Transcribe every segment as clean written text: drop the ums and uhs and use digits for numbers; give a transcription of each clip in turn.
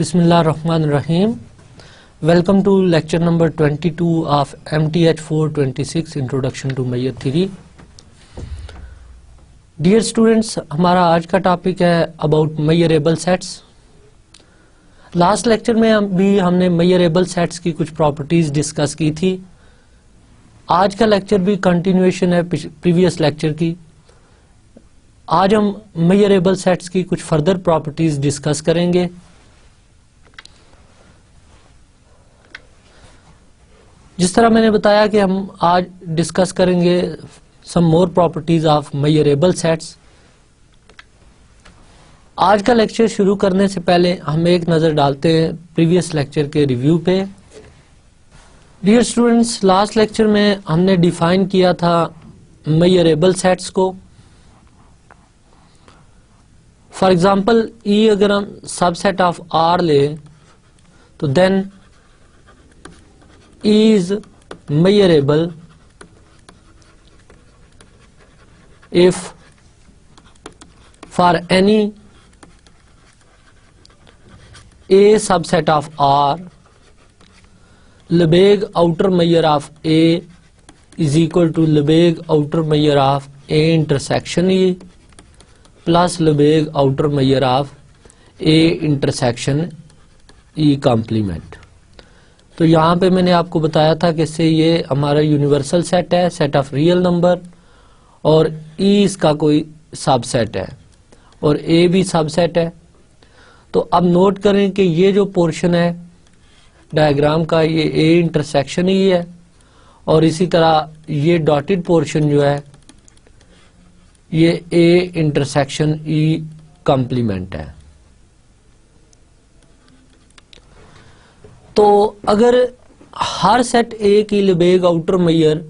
Bismillahirrahmanirrahim. Welcome to lecture number 22 of MTH 426 Introduction to Meyer Theory. Dear students, हमारा आज का topic है about Meyerable sets. Last lecture में भी हमने Meyerable sets की कुछ प्रॉपर्टीज डिस्कस की थी. आज का लेक्चर भी कंटिन्यूएशन है प्रीवियस लेक्चर की. आज हम Meyerable sets की कुछ फर्दर प्रॉपर्टीज डिस्कस करेंगे. जिस तरह मैंने बताया कि हम आज डिस्कस करेंगे सम मोर प्रॉपर्टीज ऑफ Meyerable सेट्स. आज का लेक्चर शुरू करने से पहले हम एक नज़र डालते हैं प्रीवियस लेक्चर के रिव्यू पे. डियर स्टूडेंट्स, लास्ट लेक्चर में हमने डिफाइन किया था Meyerable सेट्स को. फॉर एग्जांपल ई अगर हम सबसेट ऑफ आर ले तो then is Meyerable if for any A subset of R, Lebesgue outer measure of A is equal to Lebesgue outer measure of A intersection E plus Lebesgue outer measure of A intersection E complement. तो यहाँ पे मैंने आपको बताया था कि इससे ये हमारा यूनिवर्सल सेट है, सेट ऑफ रियल नंबर, और ई इसका कोई सबसेट है और ए भी सबसेट है. तो अब नोट करें कि ये जो पोर्शन है डायग्राम का ये ए इंटरसेक्शन ही है और इसी तरह ये डॉटेड पोर्शन जो है ये ए इंटरसेक्शन ई कॉम्प्लीमेंट है. तो अगर हर सेट ए की लेबेग आउटर मेजर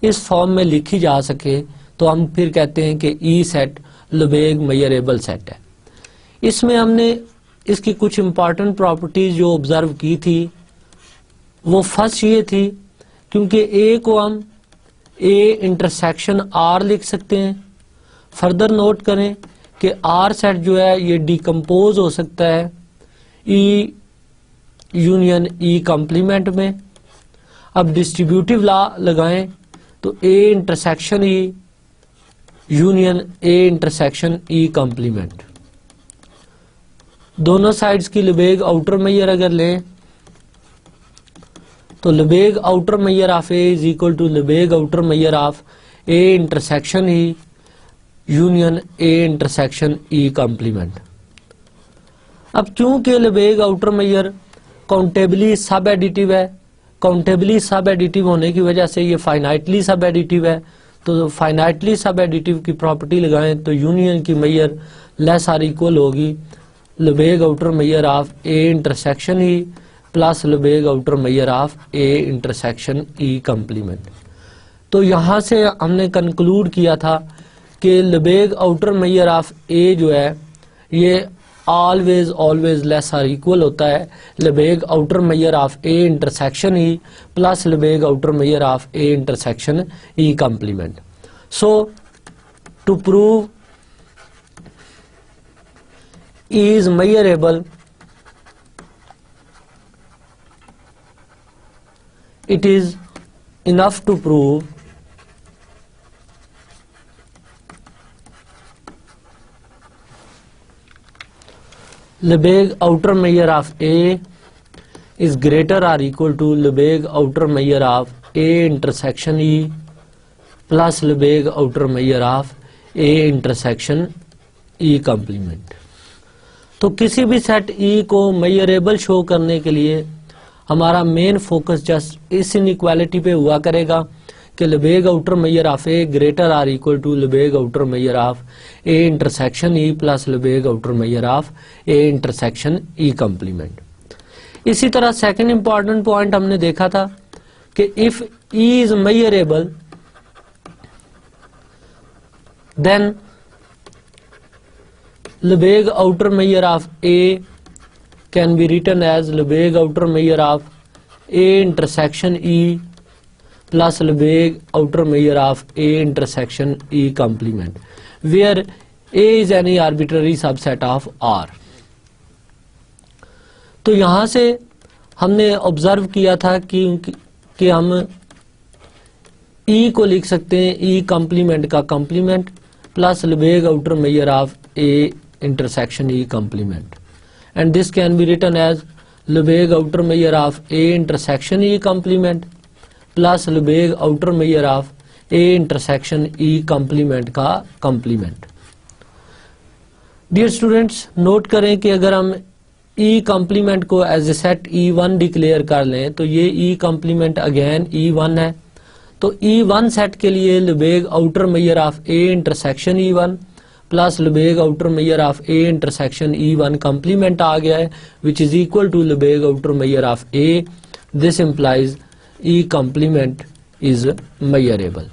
इस फॉर्म में लिखी जा सके तो हम फिर कहते हैं कि ई सेट लेबेग मेजरेबल सेट है. इसमें हमने इसकी कुछ इंपॉर्टेंट प्रॉपर्टीज जो ऑब्जर्व की थी वो फर्स्ट ये थी क्योंकि ए को हम ए इंटरसेक्शन आर लिख सकते हैं. फर्दर नोट करें कि आर सेट जो है ये डिकम्पोज हो सकता है ई यूनियन ई कॉम्प्लीमेंट में. अब डिस्ट्रीब्यूटिव लॉ लगाएं तो A intersection E union A intersection E complement. दोनों साइड्स की लेबेग आउटर मेजर अगर लें तो Lebesgue outer measure of A is equal to Lebesgue outer measure of A intersection E union A intersection E complement. अब चूंकि Lebesgue outer measure countably subadditive है, countably subadditive होने की वजह से ये फाइनाइटली सब एडिटिव है. तो फाइनाइटली सब एडिटिव की प्रॉपर्टी लगाएं तो यूनियन की मेजर लेस आर इक्वल होगी Lebesgue outer measure of A intersection E plus Lebesgue outer measure of A intersection E complement. तो यहाँ से हमने कंक्लूड किया था कि Lebesgue outer measure of A जो है ये ऑलवेज लेस आर इक्वल होता है Lebesgue outer measure of A intersection E plus Lebesgue outer measure of A intersection E complement. So to prove E is Meyerable, it is enough to prove Lebesgue outer measure of A is greater or equal to Lebesgue outer measure of A intersection E plus Lebesgue outer measure of A intersection E complement. तो किसी भी set ई को measurable show करने के लिए हमारा main focus just इस inequality पे हुआ करेगा कि Lebesgue outer measure of A greater or equal to Lebesgue outer measure of A intersection E plus Lebesgue outer measure of A intersection E complement. इसी तरह सेकंड इंपॉर्टेंट पॉइंट हमने देखा था कि if E is measurable then Lebesgue outer measure of A can be written as Lebesgue outer measure of A intersection E plus Lebesgue outer measure of A intersection E complement, where A is any arbitrary subset of R. तो यहाँ से हमने observe किया था कि हम E को लिख सकते हैं E कॉम्प्लीमेंट का complement plus Lebesgue outer measure of A intersection E complement, and this can be written as Lebesgue outer measure of A intersection E complement plus Lebesgue outer measure of A intersection E complement का complement. Dear students, note करें कि अगर हम E complement को as a set E1 declare कर लें तो ये E कॉम्प्लीमेंट अगेन E1 है। तो E1 सेट के लिए Lebesgue outer measure of A intersection E1 plus Lebesgue outer measure of A intersection E1 complement आ गया है, which is equal to Lebesgue outer measure of A। This implies E complement is measurable.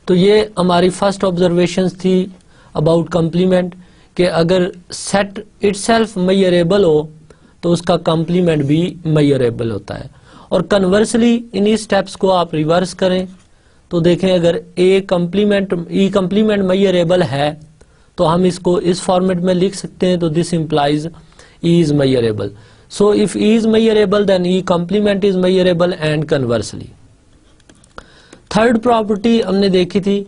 तो ये हमारी first observation थी about complement, कि अगर set itself measurable हो तो उसका कॉम्प्लीमेंट भी मेजरेबल होता है। और कन्वर्सली इन्हीं स्टेप्स को आप रिवर्स करें तो देखें, अगर ए कॉम्प्लीमेंट मेजरेबल है तो हम इसको इस फॉर्मेट में लिख सकते हैं, तो this implies E is measurable. So if E is measurable then E complement is measurable and conversely. Third property हमने देखी थी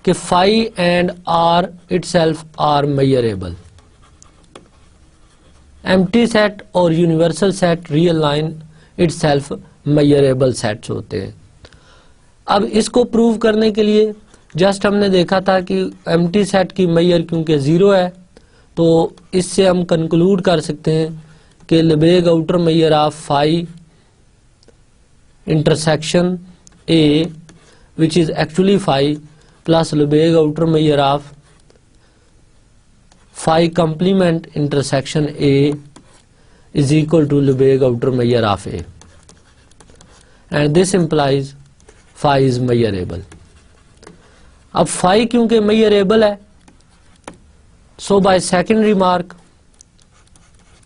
कि phi and R itself are measurable. Empty set और universal set real line itself measurable sets होते हैं। अब इसको prove करने के लिए जस्ट हमने देखा था कि एम्प्टी सेट की मेजर क्योंकि 0 है, तो इससे हम कंक्लूड कर सकते हैं कि Lebesgue outer measure of phi intersection A which is actually phi plus Lebesgue outer measure of phi complement intersection A is equal to Lebesgue outer measure of A, and this implies phi is measurable. अब phi क्योंकि measurable है, so by second remark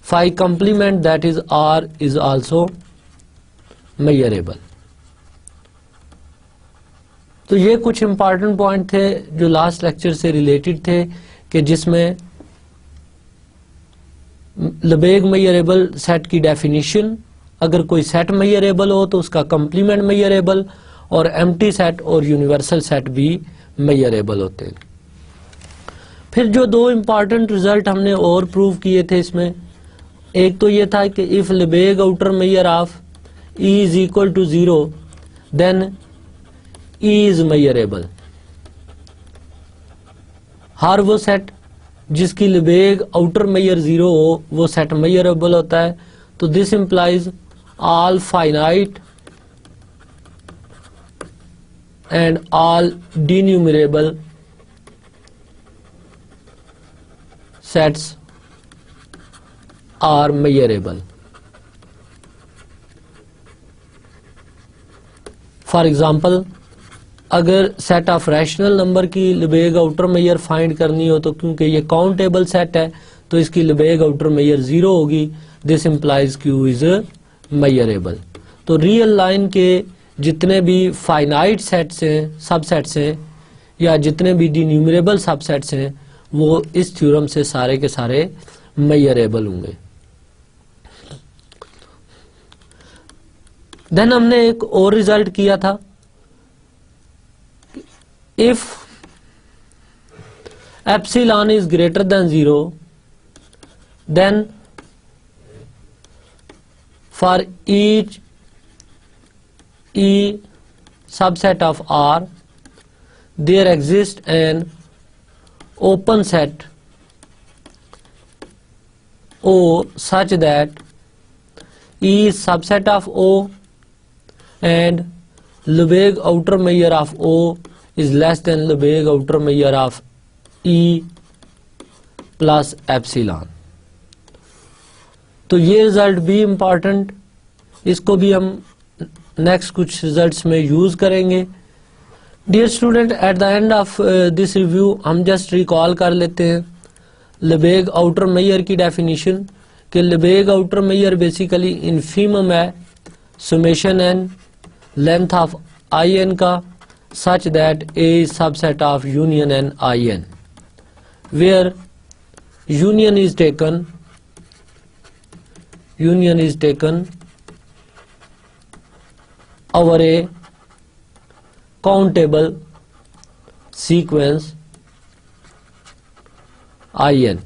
phi complement that is R is also measurable. तो ये कुछ important point थे जो last lecture से related थे, कि जिसमें लेबेग मेजरेबल सेट की डेफिनेशन, अगर कोई सेट मेजरेबल हो तो उसका कॉम्प्लीमेंट मेजरेबल, और एम्प्टी सेट और यूनिवर्सल सेट भी मेजरेबल होते हैं। फिर जो दो इंपॉर्टेंट रिजल्ट हमने और प्रूव किए थे इसमें, एक तो ये था कि if Lebesgue outer measure of E is equal to 0 then E is measurable. हर वो सेट जिसकी लेबेग आउटर मेजर 0 हो वो सेट मेजरेबल होता है। तो this implies all finite and all denumerable sets are measurable. For example, अगर सेट ऑफ रैशनल नंबर की लेबेग आउटर मेजर फाइंड करनी हो तो क्योंकि ये काउंटेबल सेट है तो इसकी लेबेग आउटर मेजर 0 होगी। This implies Q is measurable. तो रियल लाइन के जितने भी फाइनाइट सेट्स हैं, सबसेट्स हैं, या जितने भी डिन्यूमरेबल सबसेट्स हैं, वो इस थ्योरम से सारे के सारे मेजरेबल होंगे। देन हमने एक और रिजल्ट किया था, if epsilon is greater than 0 then for each E subset of R there exists an open set O such that E is subset of O and Lebesgue outer measure of O is less than Lebesgue outer measure of E plus epsilon। तो ये result भी important, इसको भी हम next कुछ results में use करेंगे। Dear student, at the end of this review हम जस्ट रिकॉल कर लेते हैं लेबेग आउटर मेजर की डेफिनेशन, कि Lebesgue outer measure basically infimum है summation n length of in का, such that A is subset of union n in, where union is taken union is taken over a countable sequence in।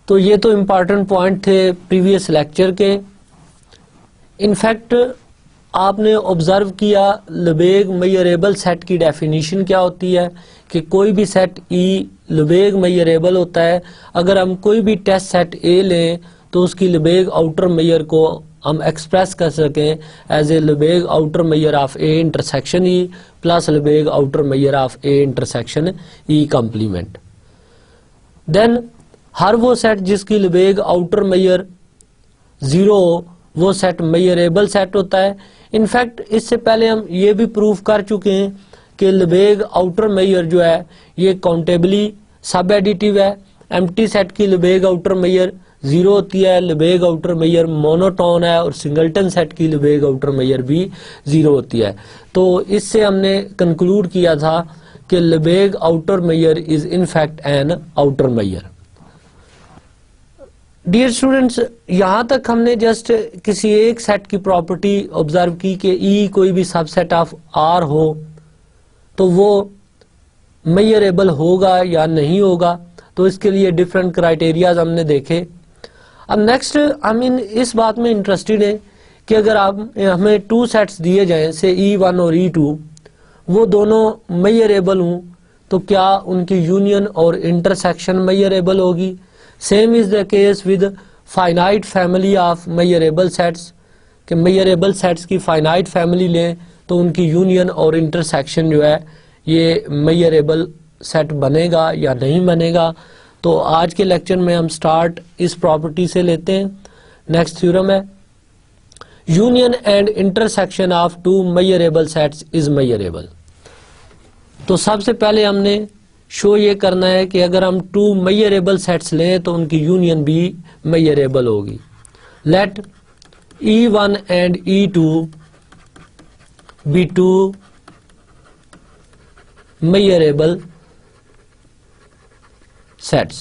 तो ये तो important point थे previous lecture के। In fact आपने observe किया लेबेग measurable set की definition क्या होती है कि कोई भी सेट ई लेबेग मेजरेबल होता है। अगर हम कोई भी टेस्ट सेट ए लें तो उसकी लेबेग आउटर मेजर को हम एक्सप्रेस कर सकें as a Lebesgue outer measure of A intersection E plus Lebesgue outer measure of A intersection E complement. Then हर वो सेट जिसकी लेबेग आउटर मेजर 0 हो वो सेट मेजरेबल सेट होता है। इनफैक्ट इससे पहले हम ये भी प्रूफ कर चुके हैं कि लेबेग आउटर मेजर जो है ये काउंटेबली सब एडिटिव है। एम्प्टी सेट की लेबेग आउटर मेजर 0 होती है, लेबेग आउटर मेजर मोनोटोन है, और सिंगलटन सेट की लेबेग आउटर मेजर भी 0 होती है। तो इससे हमने कंक्लूड किया था कि Lebesgue outer measure is in fact an outer measure. Dear students, यहां तक हमने जस्ट किसी एक सेट की प्रॉपर्टी ऑब्जर्व की कि ई कोई भी सबसेट ऑफ आर हो तो वो मेजरेबल होगा या नहीं होगा। तो इसके लिए डिफरेंट क्राइटेरियाज हमने देखे। अब नेक्स्ट हम इस बात में इंटरेस्टेड है कि अगर आप हमें 2 सेट्स दिए जाएं से E1 और E2, वो दोनों मेजरेबल हों तो क्या उनकी यूनियन और इंटरसेक्शन मेजरेबल होगी। Same is the case with finite family of measurable sets कि मेजरेबल सेट्स की फाइनाइट फैमिली लें तो उनकी यूनियन और इंटरसेक्शन जो है ये मेजरेबल सेट बनेगा या नहीं बनेगा। तो आज के लेक्चर में हम स्टार्ट इस प्रॉपर्टी से लेते हैं। नेक्स्ट थ्योरम है union and intersection of 2 measurable sets is measurable. तो सबसे पहले हमने शो ये करना है कि अगर हम 2 मेजरेबल सेट्स लें तो उनकी यूनियन भी मेजरेबल होगी। Let E1 and E2 be 2 measurable sets.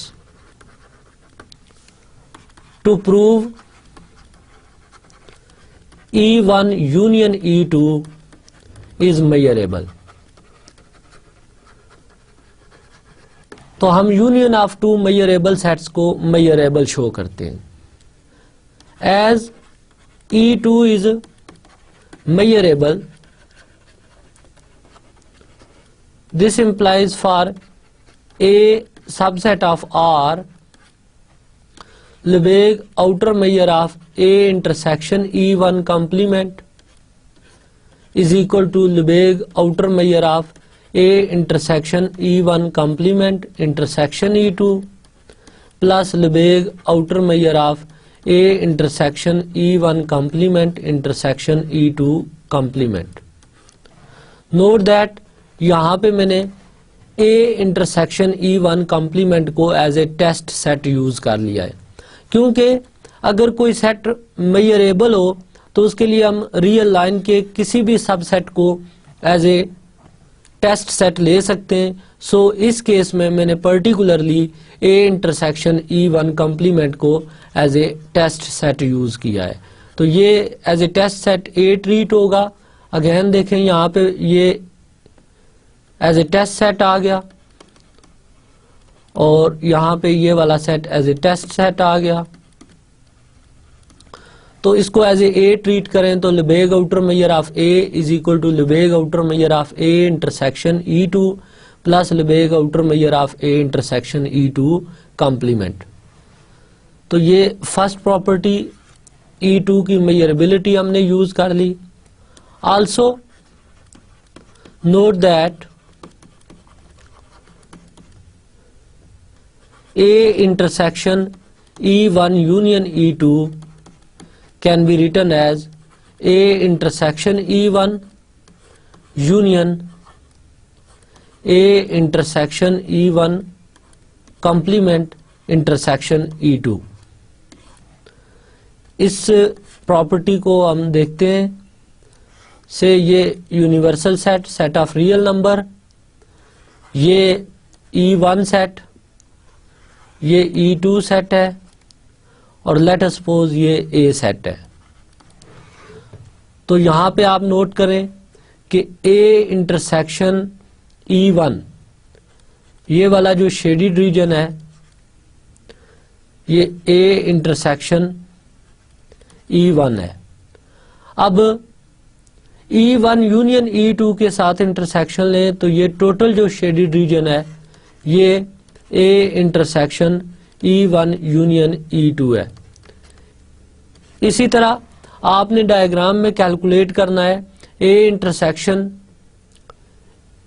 To prove E1 union E2 is measurable, तो हम यूनियन ऑफ 2 मेजरेबल सेट्स को मेजरेबल शो करते हैं। As E2 is measurable, this implies for A subset of R, Lebesgue outer measure of A intersection E1 complement is equal to Lebesgue outer measure of A intersection E1 complement intersection E2 plus Lebesgue outer measure of A intersection E1 complement intersection E2 complement। Note that यहाँ पे मैंने A intersection E1 complement को as ए test set use कर लिया है, क्योंकि अगर कोई सेट मेजरेबल हो तो उसके लिए हम रियल लाइन के किसी भी सबसेट को एज ए टेस्ट सेट ले सकते हैं। सो इस केस में मैंने particularly A intersection E1 complement को एज ए टेस्ट सेट यूज किया है। तो ये as A test set A treat होगा। अगेन देखें यहाँ पे ये एज ए टेस्ट सेट आ गया और यहां पे ये वाला सेट एज ए टेस्ट सेट आ गया। तो इसको एज ए ट्रीट करें तो Lebesgue outer measure of A is equal to Lebesgue outer measure of A intersection E2 plus Lebesgue outer measure of A intersection E2 complement. तो ये first property E2 की measurability हमने use कर ली। Also note that A intersection E1 union E2 can be written as A intersection E1 union A intersection E1 complement intersection E2। इस property को हम देखते हैं से ये universal set, set of real number, ये E1 सेट ये E2 set है और लेट अस सपोज ये A सेट है। तो यहां पे आप नोट करें कि A इंटरसेक्शन E1, ये वाला जो शेडिड रीजन है ये A इंटरसेक्शन E1 है। अब E1 यूनियन E2 के साथ इंटरसेक्शन लें तो ये टोटल जो शेडिड रीजन है ये A intersection E1 union E2 है। इसी तरह आपने डायग्राम में कैलकुलेट करना है A intersection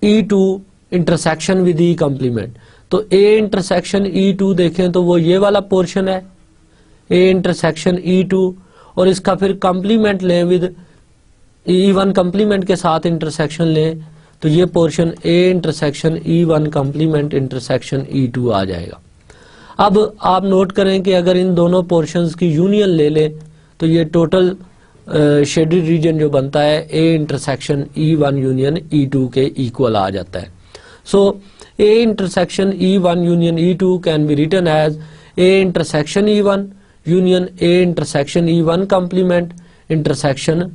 E2 intersection with E complement. तो A इंटरसेक्शन E2 देखें तो वो ये वाला पोर्शन है A इंटरसेक्शन E2, और इसका फिर कॉम्प्लीमेंट लें विद E1 कॉम्प्लीमेंट के साथ इंटरसेक्शन लें तो ये portion A intersection E1 complement intersection E2 आ जाएगा। अब आप नोट करें कि अगर इन दोनों पोर्शंस की यूनियन ले लें तो ये टोटल शेडेड रीजन जो बनता है A intersection E1 union E2 के इक्वल आ जाता है। So A intersection E1 union E2 can be written as A intersection E1 union A intersection E1 complement intersection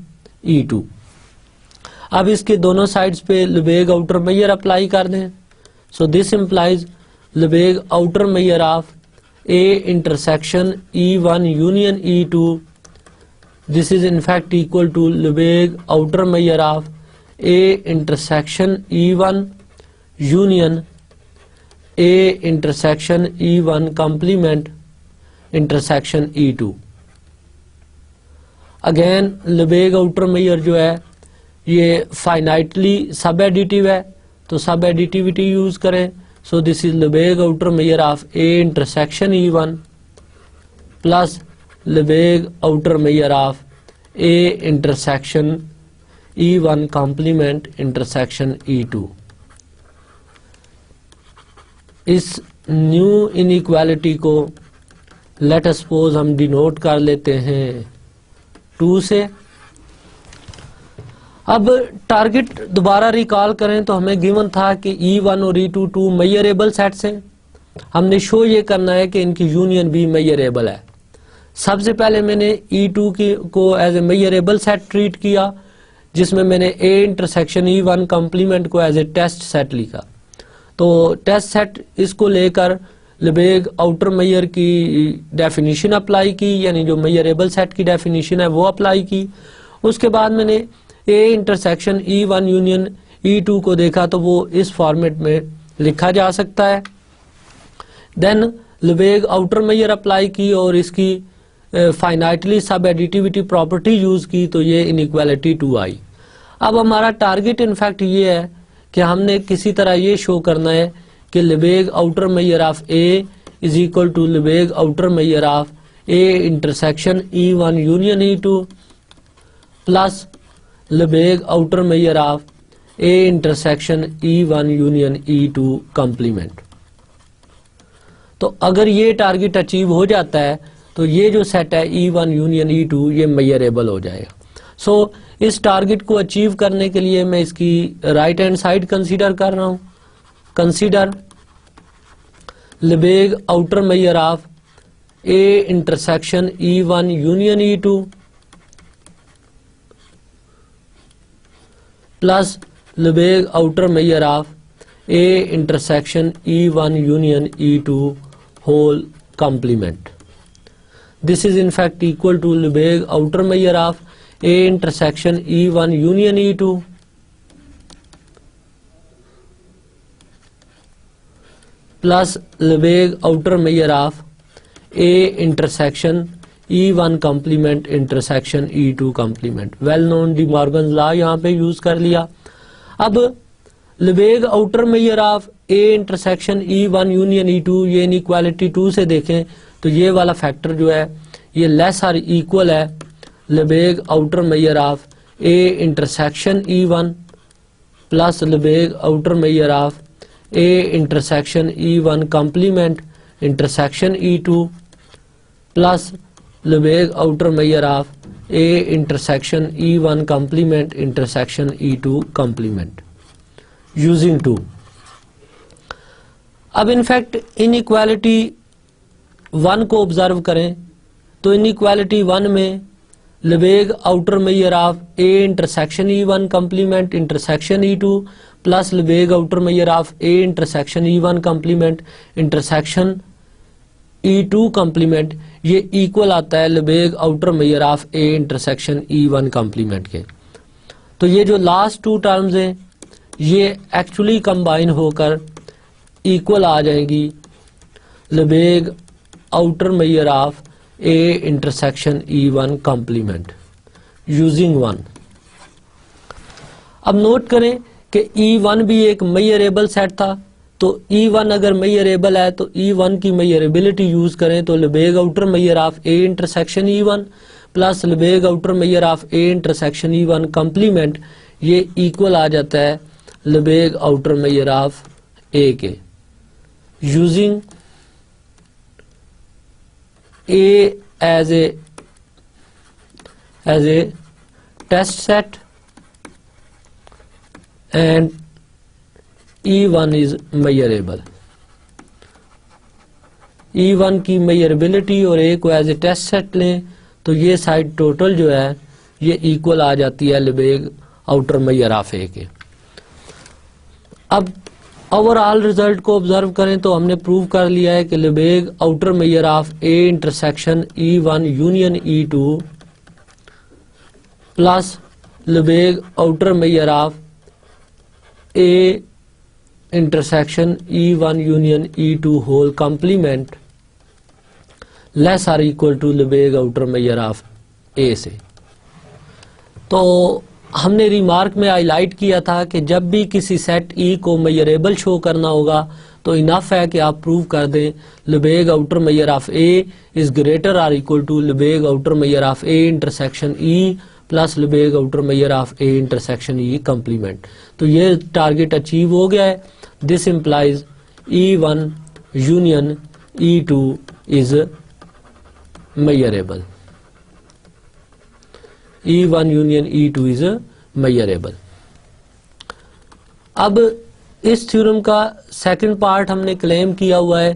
E2। अब इसके दोनों साइड्स पे लेबेग आउटर मेजर अप्लाई कर दें। So this implies Lebesgue outer measure of A intersection E1 union E2, this is in fact equal to Lebesgue outer measure of A intersection E1 union A intersection E1 complement intersection E2। Again Lebesgue outer measure जो है ये finitely सब additive है, तो सब additivity use करें। So this is Lebesgue outer measure of A intersection E1 plus Lebesgue outer measure of A intersection E1 complement intersection E2। इस new inequality को लेट अस सपोज हम डिनोट कर लेते हैं 2 से। अब टारगेट दोबारा रिकॉल करें तो हमें गिवन था कि E1 और E2 टू मेजरेबल सेट्स हैं। हमने शो ये करना है कि इनकी यूनियन भी मेजरेबल है। सबसे पहले मैंने E2 को as a measurable set treat किया, जिसमें मैंने A इंटरसेक्शन E1 कॉम्प्लीमेंट को एज ए टेस्ट सेट लिखा। तो टेस्ट सेट इसको लेकर लेबेग आउटर मेजर की डेफिनेशन अप्लाई की, यानी जो मेजरेबल सेट की डेफिनेशन है वो अप्लाई की। उसके बाद मैंने A intersection E1 union E2 को देखा तो वो इस फॉर्मेट में लिखा जा सकता है। Then Lebesgue outer major apply की और इसकी फाइनाइटली सब एडिटिविटी प्रॉपर्टी यूज की तो ये इनइक्वालिटी 2 आई। अब हमारा टारगेट इनफैक्ट ये है कि हमने किसी तरह ये शो करना है कि Lebesgue outer measure of A is equal to Lebesgue outer measure of A intersection E1 union E2 plus Lebesgue outer measure of A intersection E1 union E2 complement. तो अगर ये टारगेट अचीव हो जाता है तो ये जो सेट है E1 यूनियन E2 ये मेजरेबल हो जाएगा। सो इस टारगेट को अचीव करने के लिए मैं इसकी राइट हैंड साइड कंसीडर कर रहा हूं। Consider Lebesgue outer measure of A intersection E1 union E2 plus Lebesgue outer measure of A intersection E1 union E2 whole complement. This is in fact equal to Lebesgue outer measure of A intersection E1 union E2 plus Lebesgue outer measure of A intersection E1 complement intersection E2 complement। well known D Morgan's law यहाँ पे use कर लिया। अब Lebesgue outer measure of A intersection E1 union E2 ये inequality 2 से देखें तो ये वाला फैक्टर जो है ये लेस और इक्वल है Lebesgue outer measure of A intersection E1 plus Lebesgue outer measure of A intersection E1 complement intersection E2 plus Lebesgue outer measure of A intersection E1 complement intersection E2 complement using 2। अब in fact inequality one को observe करें तो inequality one में Lebesgue outer measure of A intersection E1 complement intersection E2 plus Lebesgue outer measure of A intersection E1 complement intersection E2 complement, ये equal आता है Lebesgue outer measure of A intersection E1 complement के। तो ये जो last two terms हैं ये actually combine होकर इक्वल आ जाएंगी Lebesgue outer measure of A intersection E1 complement using one. अब नोट करें कि E1 भी एक मेजरेबल सेट था, तो E1 अगर मेजरेबल है तो E1 की मेजरेबिलिटी यूज करें तो Lebesgue outer measure of A intersection E1 plus Lebesgue outer measure of A intersection E1 complement, ये इक्वल आ जाता है Lebesgue outer measure of A के using A as a test set and E1 is measurable। E1 की measurability और A को as ए test set लें तो ये साइड टोटल जो है ये इक्वल आ जाती है Lebesgue outer measure of A के। अब ओवरऑल रिजल्ट को ऑब्जर्व करें तो हमने प्रूव कर लिया है कि Lebesgue outer measure of A intersection E1 union E2 plus Lebesgue outer measure of A intersection E1 union E2 whole complement less or equal to Lebesgue outer measure of A से। तो हमने remark में highlight किया था कि जब भी किसी सेट E को मेजरेबल शो करना होगा तो इनफ है कि आप प्रूव कर दें Lebesgue outer measure of A is greater or equal to Lebesgue outer measure of A intersection E plus Lebesgue outer measure of A intersection E complement. तो ये टारगेट अचीव हो गया है। This implies E1 union E2 is measurable. E1 union E2 is measurable. अब इस theorem का second part हमने claim किया हुआ है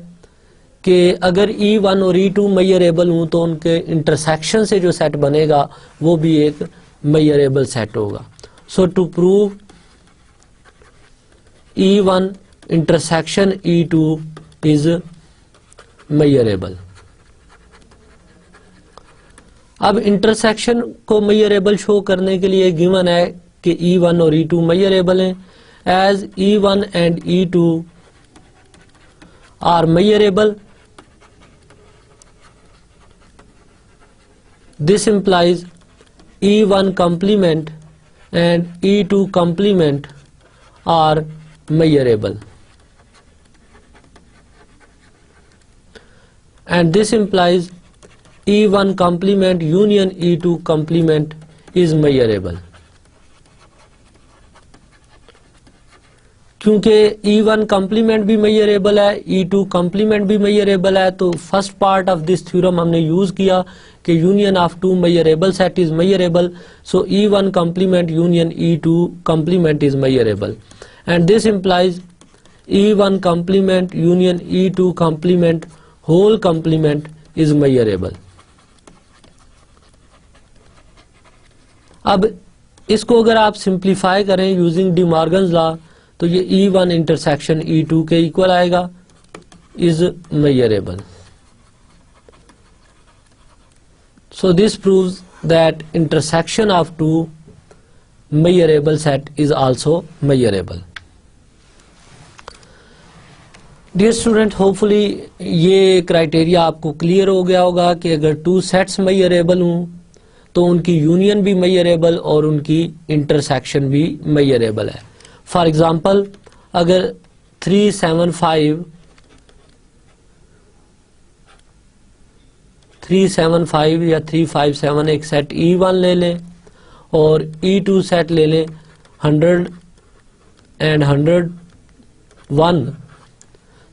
कि अगर E1 और E2 मेजरेबल हों तो उनके इंटरसेक्शन से जो सेट बनेगा वो भी एक मेजरेबल सेट होगा। So to prove E1 intersection E2 is measurable. अब इंटरसेक्शन को मेजरेबल शो करने के लिए गिवन है कि E1 और E2 मेजरेबल हैं। As E1 and E2 are measurable, this implies E1 complement and E2 complement are measurable, and this implies E1 complement union E2 complement is measurable। क्योंकि E1 complement भी measurable है, E2 complement भी measurable है, तो first part of this theorem हमने use किया कि union of two measurable set is measurable. So E1 complement union E2 complement is measurable, and this implies E1 complement union E2 complement whole complement is measurable. अब इसको अगर आप simplify करें using D Morgan's law तो ये E1 intersection E2 के equal आएगा, is measurable. So this proves that intersection of two measurable set is also measurable. Dear student, hopefully ये क्राइटेरिया आपको क्लियर हो गया होगा कि अगर टू सेट्स मेजरेबल हों तो उनकी यूनियन भी मेजरेबल और उनकी इंटरसेक्शन भी मेजरेबल है। फॉर एग्जाम्पल, अगर 375 या 357 एक सेट E1 ले लें और E2 सेट ले लें 100 एंड 101,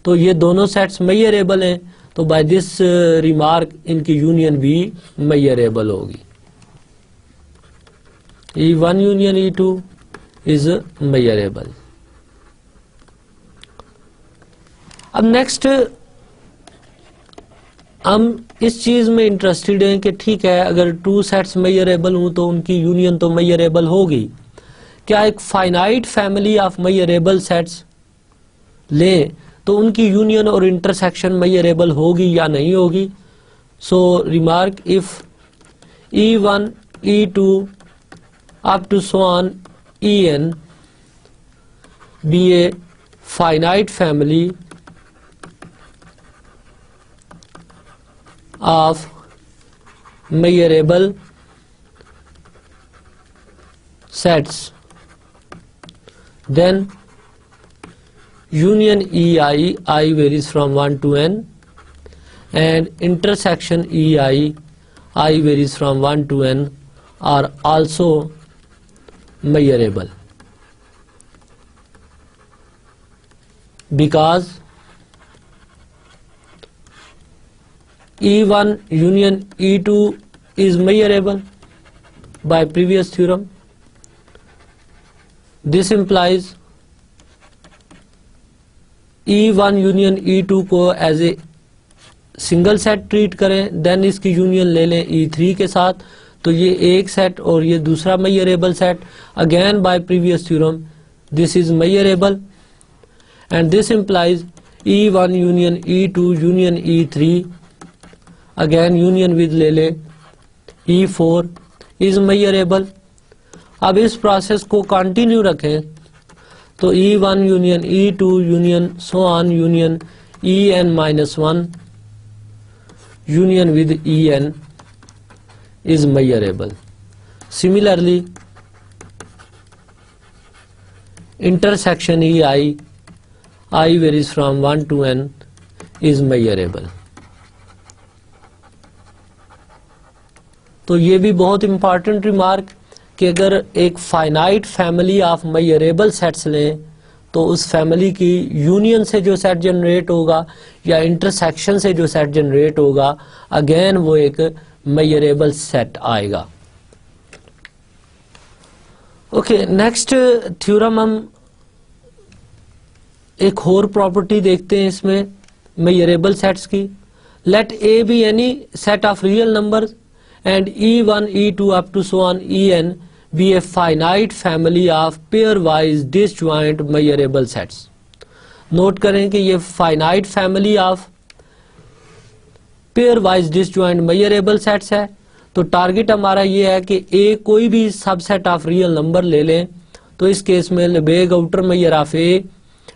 तो ये दोनों सेट्स मेजरेबल हैं, तो बाय दिस रिमार्क इनकी यूनियन भी मेजरेबल होगी। E1 union E2 is measurable. अब नेक्स्ट हम इस चीज में इंटरेस्टेड हैं कि ठीक है, अगर टू सेट्स मेजरेबल हूं तो उनकी यूनियन तो मेजरेबल होगी। क्या एक finite family of measurable sets लें तो उनकी यूनियन और इंटरसेक्शन मेजरेबल होगी या नहीं होगी? So remark, if E1 E2 up to so on En be a finite family of measurable sets, then union EI, I varies from 1 to n, and intersection EI, I varies from 1 to n, are also measurable, because E1 union E2 is measurable by previous theorem. This implies E1 union E2 को as a single set treat करें, then इसकी union ले लें E3 के साथ, तो ये एक सेट और ये दूसरा measurable set. Again bye previous theorem this is measurable, and this implies E1 union E2 union E3, again union with ले लें E4 इज मेजरेबल। अब इस प्रोसेस को कंटिन्यू रखें तो E1 union E2 union so on union En-1 union with En is measurable. Similarly, intersection EI, I varies from 1 to n, is measurable. तो ये भी बहुत इंपॉर्टेंट रिमार्क कि अगर एक finite family of measurable sets लें तो उस फैमिली की यूनियन से जो सेट जनरेट होगा या इंटरसेक्शन से जो सेट जनरेट होगा, अगेन वो एक मेजरेबल सेट आएगा। ओके, नेक्स्ट थ्योरम हम एक और प्रॉपर्टी देखते हैं इसमें मेजरेबल सेट्स की। Let a be any set of real numbers and E1 E2 up to so on En be a finite family of pairwise disjoint measurable sets. Note करें कि ये finite family of pairwise disjoint measurable sets है। तो target हमारा ये है कि ए कोई भी सबसेट ऑफ रियल नंबर ले लें, तो इस केस में Lebesgue outer measure of A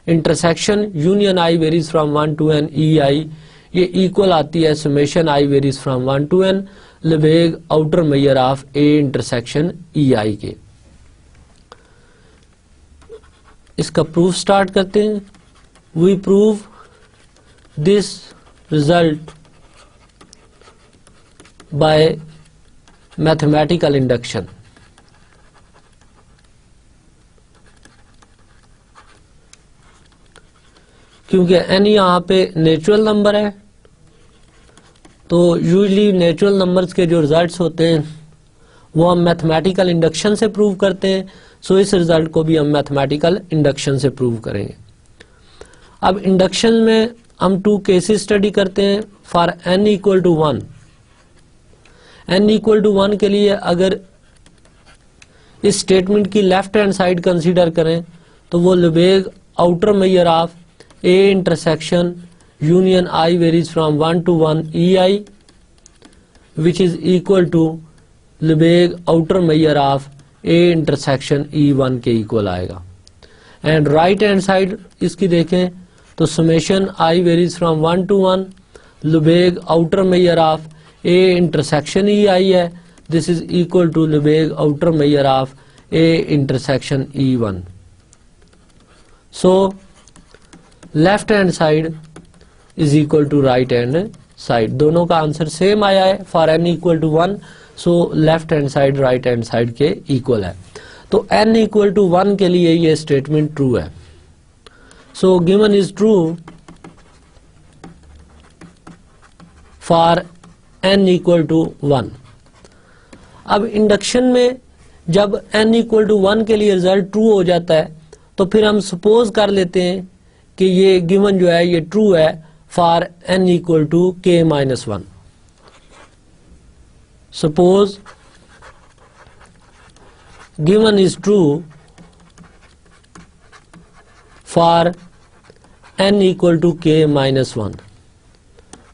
intersection union I varies from 1 to n EI, ये इक्वल आती है summation I varies from 1 to n Lebesgue outer measure of A intersection EI के। इसका प्रूफ स्टार्ट करते हैं। We prove this result by mathematical induction. क्योंकि n यहाँ पे नेचुरल नंबर है, तो यूजली नेचुरल नंबर्स के जो रिजल्ट्स होते हैं वो हम मैथमेटिकल इंडक्शन से प्रूव करते हैं। सो इस रिजल्ट को भी हम मैथमेटिकल इंडक्शन से प्रूव करेंगे। अब इंडक्शन में हम 2 केसेस स्टडी करते हैं for n equal to 1। n equal to 1 के लिए अगर इस स्टेटमेंट की लेफ्ट हैंड साइड कंसीडर करें तो वो Lebesgue outer measure of A intersection union I varies from 1 to 1 EI, which is equal to Lebesgue outer measure of A intersection E1 के equal आएगा। एंड राइट हैंड साइड इसकी देखें तो summation I varies from 1 to 1 Lebesgue outer measure of A intersection EI है, this is equal to Lebesgue outer measure of A intersection E1. So left hand side is equal to right hand side, दोनों का answer same आया है for n equal to 1। So left hand side right hand side के equal है, तो n equal to 1 के लिए ये स्टेटमेंट ट्रू है। So given is true for n equal to 1। अब इंडक्शन में जब n इक्वल टू 1 के लिए रिजल्ट ट्रू हो जाता है तो फिर हम सपोज कर लेते हैं कि ये गिवन जो है ये ट्रू है for n equal to k minus 1. Suppose given is true for n equal to k minus 1,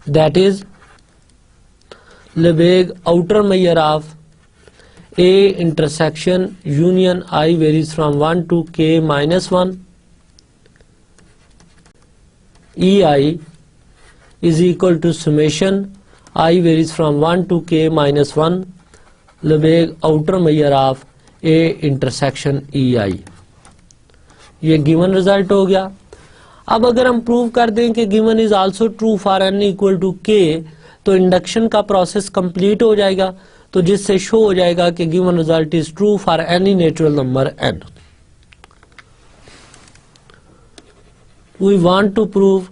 that is Lebesgue outer measure of A intersection union I varies from 1 to k minus 1 EI is equal to summation I varies from 1 to k minus 1 Lebesgue outer measure of A intersection EI. ये given result हो गया. अब अगर हम prove कर दें कि given is also true for n equal to k, तो इंडक्शन का प्रोसेस कंप्लीट हो जाएगा, तो जिससे शो हो जाएगा कि given result is true for any natural number n. We want to prove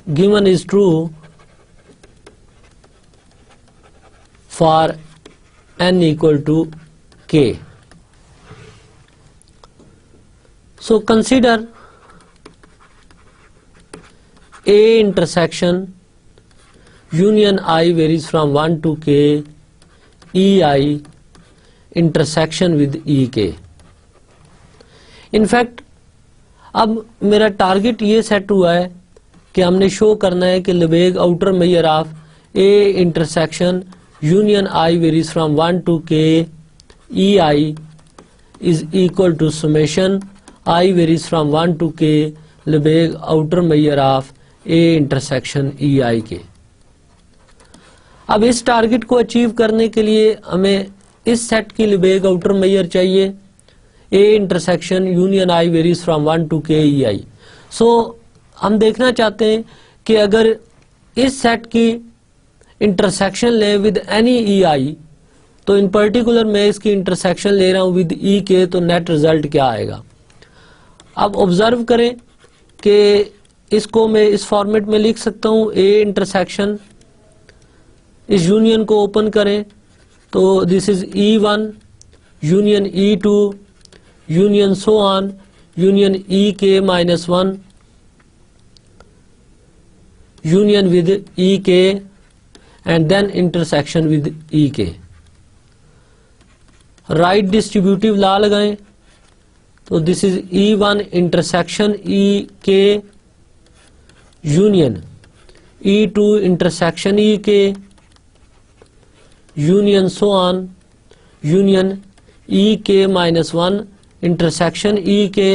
given is true for n equal to k. So consider A intersection union I varies from 1 to k EI intersection with EK. In fact अब मेरा target ये set हुआ है कि हमने show करना है कि Lebesgue outer measure of A intersection union I varies from 1 to k EI is equal to summation I varies from 1 to k Lebesgue outer measure of A intersection EI के. अब इस टारगेट को achieve करने के लिए हमें इस set की Lebesgue outer measure चाहिए A intersection union I varies from 1 to k EI. So हम देखना चाहते हैं कि अगर इस सेट की इंटरसेक्शन ले विद एनी EI, तो इन पर्टिकुलर मैं इसकी इंटरसेक्शन ले रहा हूं विद E के, तो नेट रिजल्ट क्या आएगा. अब ऑब्जर्व करें कि इसको मैं इस फॉर्मेट में लिख सकता हूं. A इंटरसेक्शन, इस यूनियन को ओपन करें तो this is E1 union E2 union so on union EK minus 1 union with EK and then intersection with EK. Right distributive law लगाएं तो this is E1 intersection EK union E2 intersection EK union so on union EK minus 1 intersection EK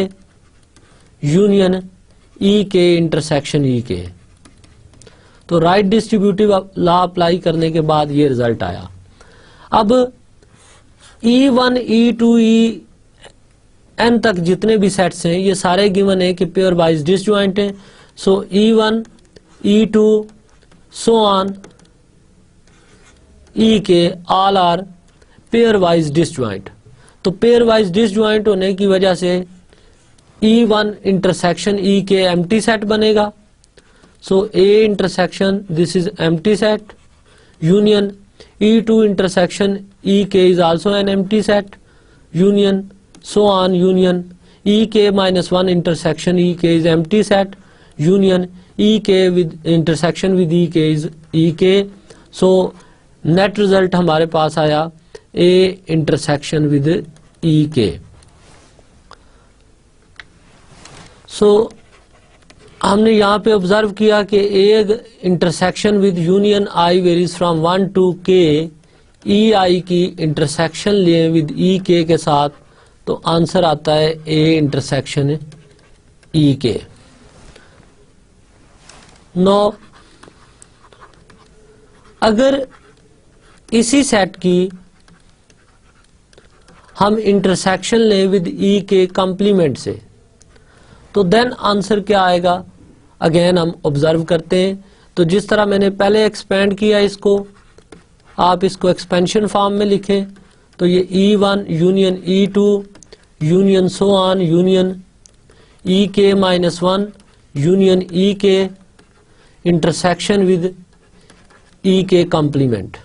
union EK intersection EK. तो right distributive law apply करने के बाद ये result आया. अब E1 E2 En तक जितने भी सेट्स हैं ये सारे गिवन है कि पेयर वाइज डिसजॉइंट हैं. So E1 E2 so on EK all are pairwise disjoint. तो पेयर वाइज डिसजॉइंट होने की वजह से E1 intersection EK empty set बनेगा. So A intersection, this is empty set. Union E2 intersection EK is also an empty set. Union so on union EK minus 1 intersection EK is empty set. Union EK with intersection with EK is EK. So net result हमारे पास आया A intersection with EK. So हमने यहाँ पे observe किया कि A intersection with union I varies from 1 to k EI की intersection लिए with EK के साथ, तो आंसर आता है A इंटरसेक्शन EK. नो अगर इसी सेट की हम इंटरसेक्शन ले विद EK कॉम्प्लीमेंट से, तो देन आंसर क्या आएगा. अगेन हम ऑब्जर्व करते हैं. तो जिस तरह मैंने पहले एक्सपेंड किया इसको, आप इसको एक्सपेंशन फॉर्म में लिखें तो ये E1 union E2 union so on union EK minus 1 union EK intersection with EK complement.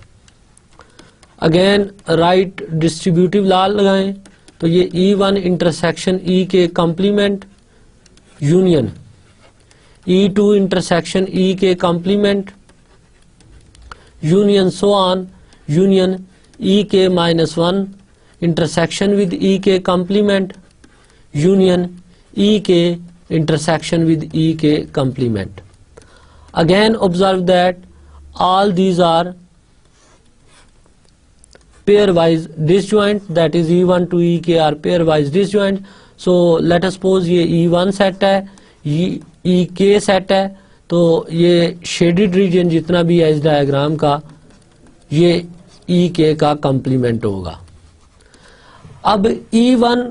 Again right distributive law लगाएं तो ये E1 intersection EK complement union E2 intersection E k complement union so on union E k -1 intersection with E k complement union E k intersection with E k complement. Again observe that all these are pairwise disjoint, that is E1 to EK are pairwise disjoint. So let us suppose ये E1 set है, EK set है, तो ये shaded region जितना भी है इस diagram का ये EK का कॉम्प्लीमेंट होगा. अब E1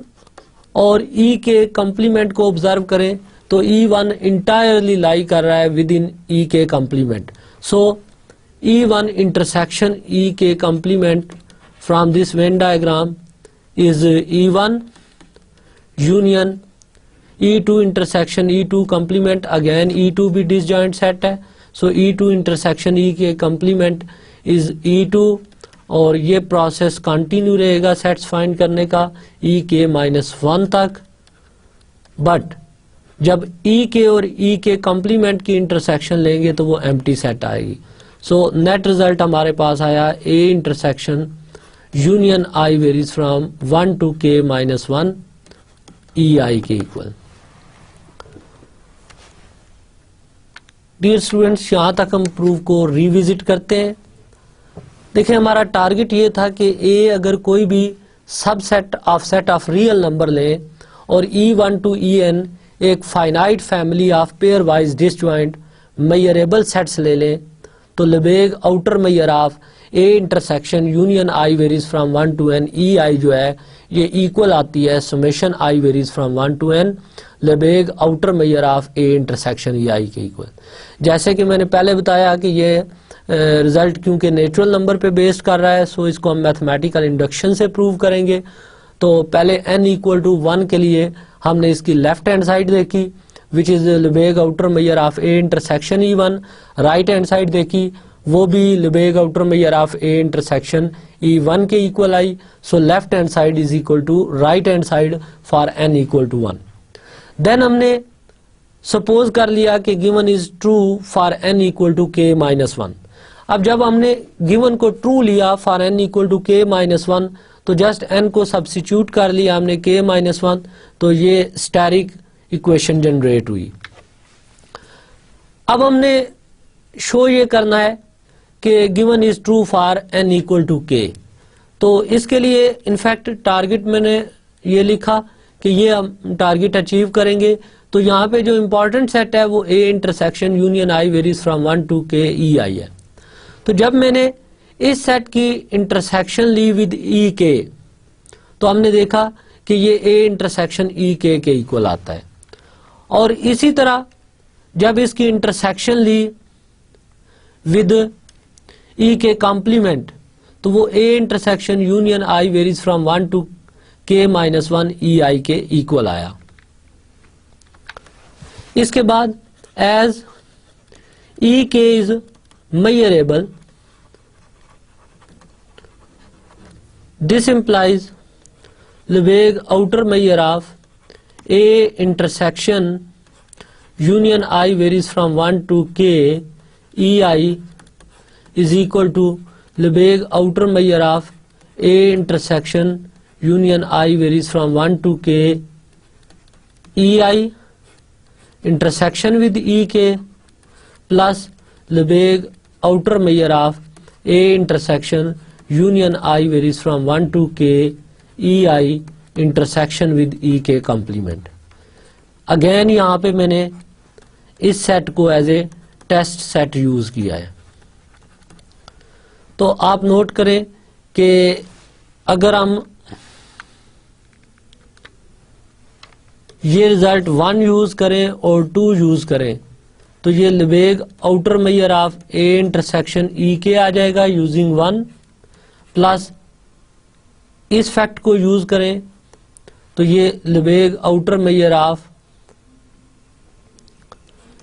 और E के कॉम्प्लीमेंट को ऑब्जर्व करें तो E1 इंटायरली लाई कर रहा है within E k complement. So E1 intersection E k complement from this Venn diagram is E1 union E2 intersection E2 complement. Again E2 भी disjoint set है, so E2 intersection E k complement is E2 और ये process continue रहेगा sets find करने का E k -1 तक. But जब E के और E के कॉम्प्लीमेंट की इंटरसेक्शन लेंगे तो वो एम्प्टी सेट आएगी. सो नेट रिजल्ट हमारे पास आया A intersection union I varies from 1 to K -1 EI के इक्वल. डियर स्टूडेंट्स, यहां तक हम प्रूफ को रिविजिट करते हैं. देखिए हमारा टारगेट ये था कि A अगर कोई भी subset of set of real number ले और E1 to En एक finite family of pairwise disjoint measurable sets ले लें तो Lebesgue outer measure of A intersection union I varies from 1 to N EI जो है ये इक्वल आती है summation I varies from 1 to N Lebesgue outer measure of A intersection EI के equal. जैसे कि मैंने पहले बताया कि ये रिजल्ट क्योंकि नेचुरल नंबर पे बेस्ड कर रहा है, सो इसको हम मैथमेटिकल इंडक्शन से प्रूव करेंगे. तो पहले n इक्वल टू 1 के लिए हमने इसकी लेफ्ट हैंड साइड देखी which is Lebesgue outer measure of A intersection E1. Right hand side देखी, वो भी Lebesgue outer measure of A intersection E1 के इक्वल आई. So left hand side is equal to right hand side for n equal to 1. Then हमने suppose कर लिया कि given is true for n equal to K -1. अब जब हमने given को ट्रू लिया for n equal to K -1 तो जस्ट n को सब्स्टिट्यूट कर लिया हमने K -1, तो ये स्टैटिक इक्वेशन जनरेट हुई. अब हमने शो ये करना है कि given is true for n equal to K. तो इसके लिए इनफैक्ट टारगेट मैंने ये लिखा कि ये हम टारगेट अचीव करेंगे. तो यहाँ पे जो इंपॉर्टेंट सेट है वो A intersection union I varies from 1 to K EI है. तो जब मैंने इस सेट की इंटरसेक्शन ली विद E के तो हमने देखा कि ये A इंटरसेक्शन E के इक्वल आता है. और इसी तरह जब इसकी intersection Lee with E k complement तो वो A intersection union I varies from 1 to K -1 EI के इक्वल आया. इसके बाद एज E के is measurable, this implies Lebesgue outer measure of A intersection union I varies from 1 to K EI is equal to Lebesgue outer measure of A intersection union I varies from 1 to K EI intersection with EK plus Lebesgue outer measure of A intersection union I varies from 1 to K EI intersection with EK complement. Again यहाँ पे मैंने इस set को as ए test set use किया है. तो आप note करें कि अगर हम ये रिजल्ट 1 यूज करें और 2 यूज करें तो ये Lebesgue outer measure of A intersection EK आ जाएगा यूजिंग 1 प्लस इस फैक्ट को यूज करें तो ये Lebesgue outer measure of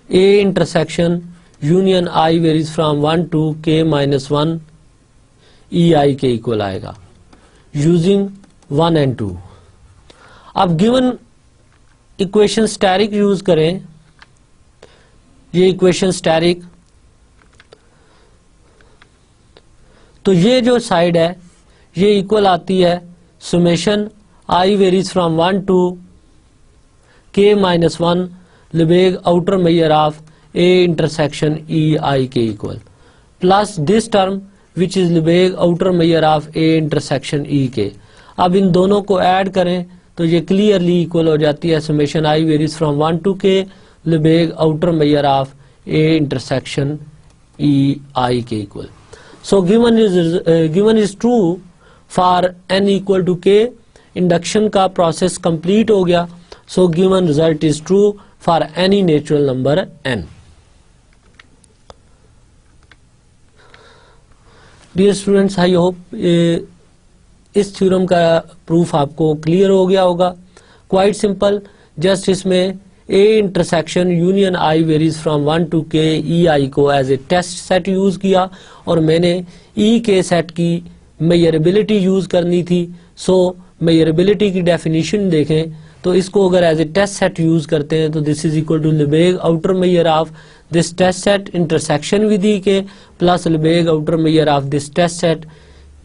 A intersection union I varies from 1 to K -1 EI के इक्वल आएगा यूजिंग 1 and 2. अब गिवन इक्वेशन स्टैटिक यूज करें, ये इक्वेशन स्टैटिक, तो ये जो साइड है ये इक्वल आती है summation I varies from 1 to k minus 1 Lebesgue outer measure of a intersection e i के equal, plus this term which is Lebesgue outer measure of a intersection e के। अब इन दोनों को ऐड करें तो ये क्लियरली इक्वल हो जाती है summation I varies from 1 to k Lebesgue outer measure of a intersection e i के equal. So given is true for n equal to k, induction का प्रोसेस कंप्लीट हो गया। So given result is true for any natural number n. Dear students, I hope इस theorem का proof आपको clear हो गया होगा। क्वाइट सिंपल, जस्ट इसमें a intersection union i varies from 1 to k e i को एज ए test set use किया और मैंने e के सेट की मेजरेबिलिटी यूज करनी थी। सो मेजरेबिलिटी की डेफिनेशन देखें तो इसको अगर एज ए टेस्ट सेट यूज करते हैं तो this is equal to Lebesgue outer measure of this test set intersection with e के plus Lebesgue outer measure of this test set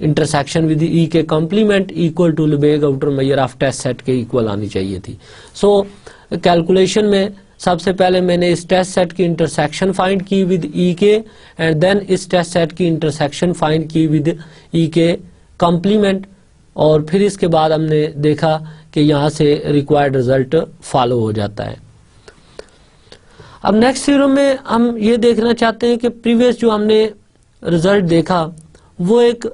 intersection with E के complement equal to Lebesgue outer measure of test set के equal आनी चाहिए थी। So calculation में सबसे पहले मैंने इस टेस्ट सेट की इंटरसेक्शन फाइंड की विद ई के एंड देन इस टेस्ट सेट की इंटरसेक्शन फाइंड की विद ई के कॉम्प्लीमेंट, और फिर इसके बाद हमने देखा कि यहाँ से रिक्वायर्ड रिजल्ट फॉलो हो जाता है। अब नेक्स्ट थ्योरम में हम ये देखना चाहते हैं कि प्रीवियस जो हमने रिजल्ट देखा वो एक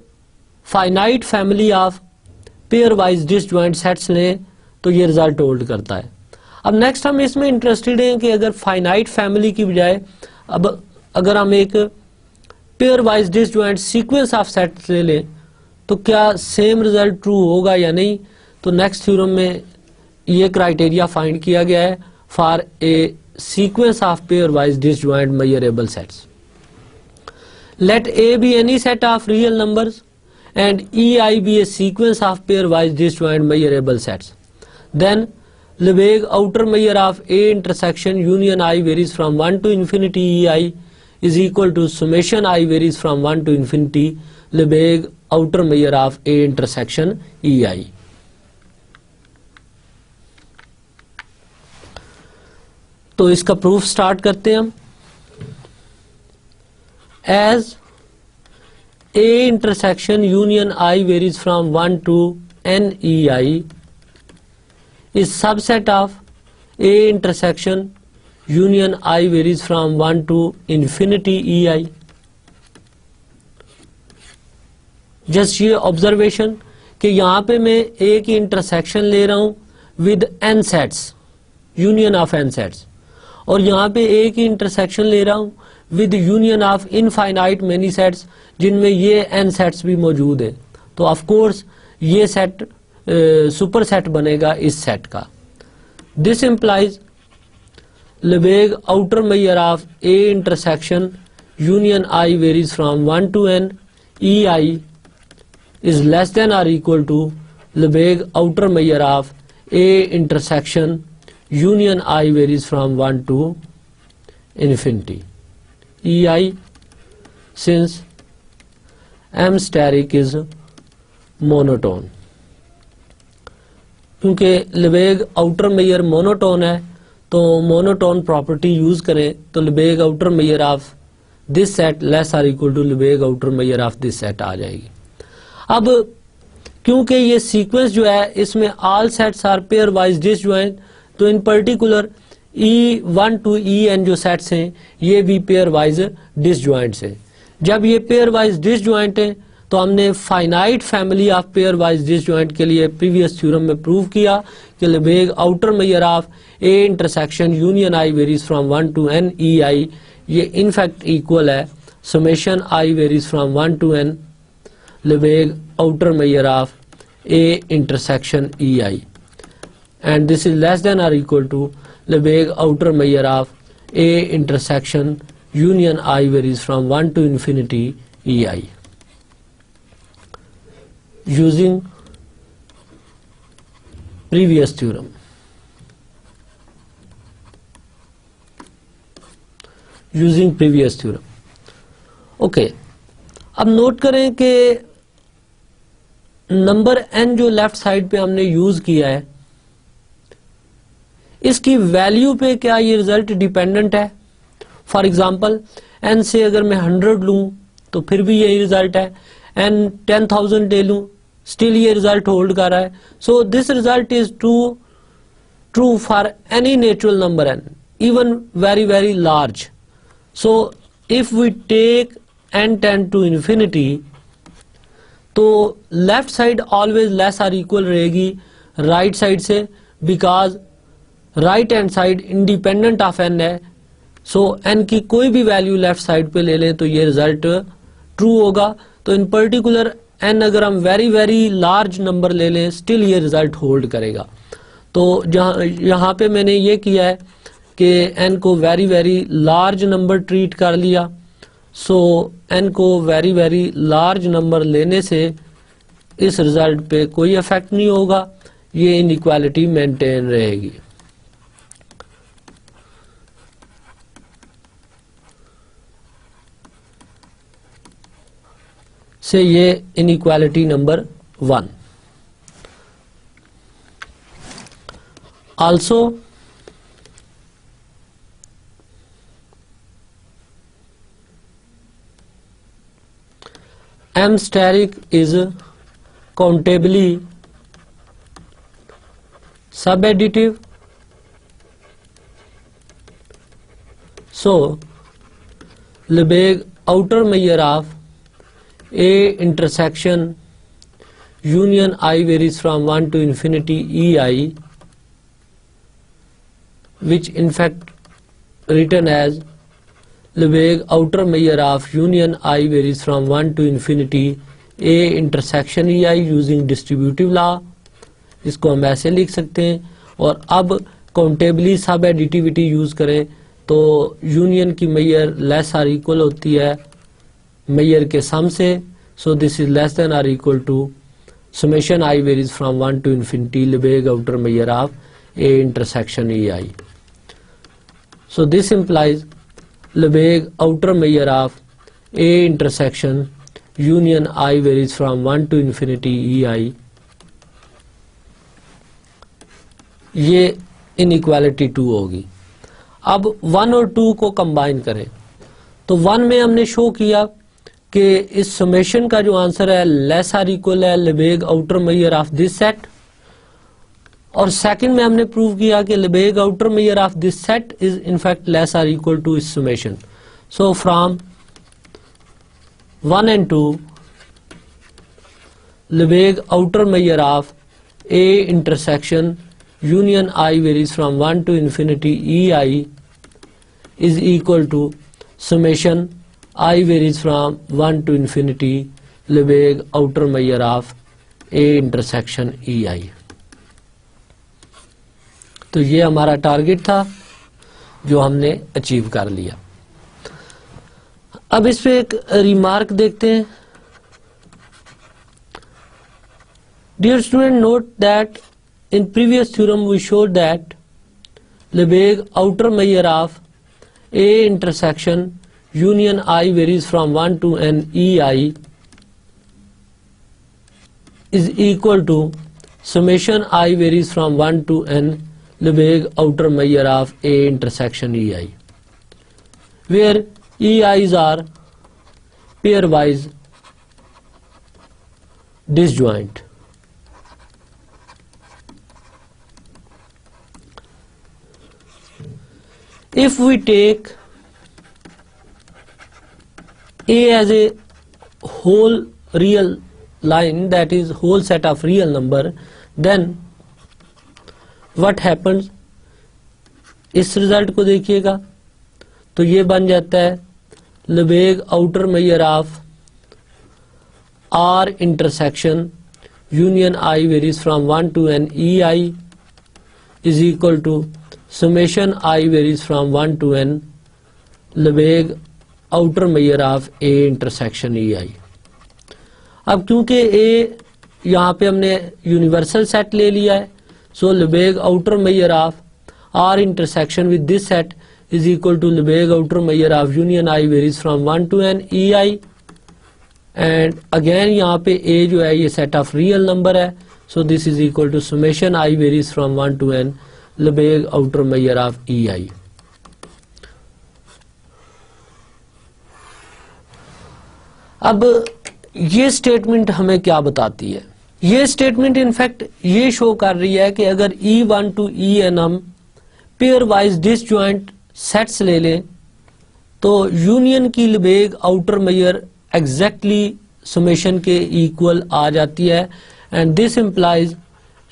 finite family of pairwise disjoint sets लें तो ये रिजल्ट होल्ड करता है। अब नेक्स्ट हम इसमें इंटरेस्टेड हैं कि अगर फाइनाइट फैमिली की बजाय अब अगर हम एक pairwise disjoint sequence of sets ले लें तो क्या सेम रिजल्ट ट्रू होगा या नहीं। तो नेक्स्ट थ्योरम में ये क्राइटेरिया फाइंड किया गया है for a sequence of pairwise disjoint measurable sets. Let a be any set of real numbers and ei be a sequence of pairwise disjoint measurable sets. Then Lebesgue outer measure of A intersection union I varies from 1 to infinity ei is equal to summation I varies from 1 to infinity Lebesgue outer measure of A intersection ei. तो इसका proof start करते हैं हम। As A intersection union I varies from 1 to n ei is subset of A intersection union I varies from 1 to infinity ei। Just ये observation कि यहाँ पे मैं A की इंटरसेक्शन ले रहा हूँ with n sets, union of n sets, और यहाँ पे A की इंटरसेक्शन ले रहा हूँ with union of infinite many sets जिनमें ये n सेट्स भी मौजूद है। तो ऑफ कोर्स ये सेट सुपर सेट बनेगा इस सेट का। This implies Lebesgue outer measure of A intersection union I varies from 1 to n ei is less than or equal to Lebesgue outer measure of A intersection union I varies from 1 to infinity ei since M steric is monotone। क्योंकि Lebesgue outer measure monotone है तो monotone property use करें तो Lebesgue outer measure of this set less or equal to Lebesgue outer measure of this set आ जाएगी। अब क्योंकि ये sequence जो है इसमें all sets are pairwise disjoint, तो in particular E1 to En जो सेट्स हैं ये भी पेयर वाइज डिसजॉइंट्स हैं। जब ये पेयर वाइज डिसजॉइंट हैं तो हमने finite family of pairwise disjoint के लिए प्रीवियस थ्योरम में प्रूव किया कि Lebesgue outer measure of A intersection union I varies from 1 to n ei ये इनफैक्ट इक्वल है summation I varies from 1 to n Lebesgue outer measure of A intersection ei, and this is less than or equal to Lebesgue outer measure of A intersection union I varies from 1 to infinity ei using previous theorem। Using previous theorem. Okay, अब note करें कि number n जो left side पे हमने use किया है, इसकी value पे क्या ये रिजल्ट डिपेंडेंट है? फॉर एग्जाम्पल n से अगर मैं 100 लूं तो फिर भी यही रिजल्ट है, n 10,000 ले लूं स्टिल ये रिजल्ट होल्ड कर रहा है। So this result is true for any natural number n, even very very large. So if we take n tend to infinity, तो left side always less or equal रहेगी right side से, because right hand side independent of n है। So n की कोई भी value left side पे ले लें तो ये रिजल्ट ट्रू होगा। तो इन पर्टिकुलर n अगर हम वेरी वेरी लार्ज नंबर ले लें स्टिल ये रिजल्ट होल्ड करेगा। तो यहाँ पे मैंने ये किया है कि n को very very large number treat कर लिया। सो n को वेरी वेरी लार्ज नंबर लेने से इस रिजल्ट पे कोई इफेक्ट नहीं होगा, ये इनइक्वालिटी मेंटेन रहेगी। से ये inequality number 1। Also m steric is countably subadditive. So Lebesgue outer measure of A intersection union I varies from 1 to infinity EI, which in fact written as Lebesgue outer measure of union I varies from 1 to infinity A intersection EI using distributive law, इसको हम ऐसे लिख सकते हैं। और अब countably सब additivity use करें तो यूनियन की मेजर लेस आर इक्वल होती है मेजर के सम से। So this is less than or equal to summation I varies from 1 to infinity Lebesgue outer measure of A intersection EI. So this implies Lebesgue outer measure of A intersection union I varies from 1 to infinity EI, ये inequality 2 होगी। अब 1 और 2 को combine करें तो 1 में हमने show किया कि इस समेशन का जो आंसर है लेस आर इक्वल है Lebesgue outer measure of this set, और सेकंड में हमने प्रूव किया कि Lebesgue outer measure of this set is in fact less or equal to इस summation. So from 1 and 2 Lebesgue outer measure of A intersection union I varies from 1 to infinity EI is equal to summation I varies from 1 to infinity Lebesgue outer measure of A intersection EI। तो ये हमारा target था जो हमने achieve कर लिया। अब इस पे एक रिमार्क देखते हैं। Dear student, note that in previous theorem we showed that Lebesgue outer measure of A intersection union I varies from 1 to n EI is equal to summation I varies from 1 to n Lebesgue outer measure of A intersection EI, where EI's are pairwise disjoint. If we take A as a whole real line, that is whole set of real number, then what happens? इस result को देखिएगा तो ये बन जाता है Lebesgue outer measure of R intersection union I varies from 1 to n EI is equal to summation I varies from 1 to n Lebesgue outer measure of A intersection EI। अब क्योंकि A यहाँ पे हमने यूनिवर्सल सेट ले लिया है, सो Lebesgue outer measure of R intersection with this set is equal to Lebesgue outer measure of union I varies from 1 to n ei, and again यहाँ पे a जो है ये set of real number है, so this is equal to summation I varies from 1 to n Lebesgue outer measure of ei. अब ये statement हमें क्या बताती है? ये स्टेटमेंट इनफैक्ट ये शो कर रही है कि अगर E1 टू En हम पेयर वाइज डिसजॉइंट सेट्स ले लें तो यूनियन की Lebesgue outer major exactly summation के इक्वल आ जाती है, and this implies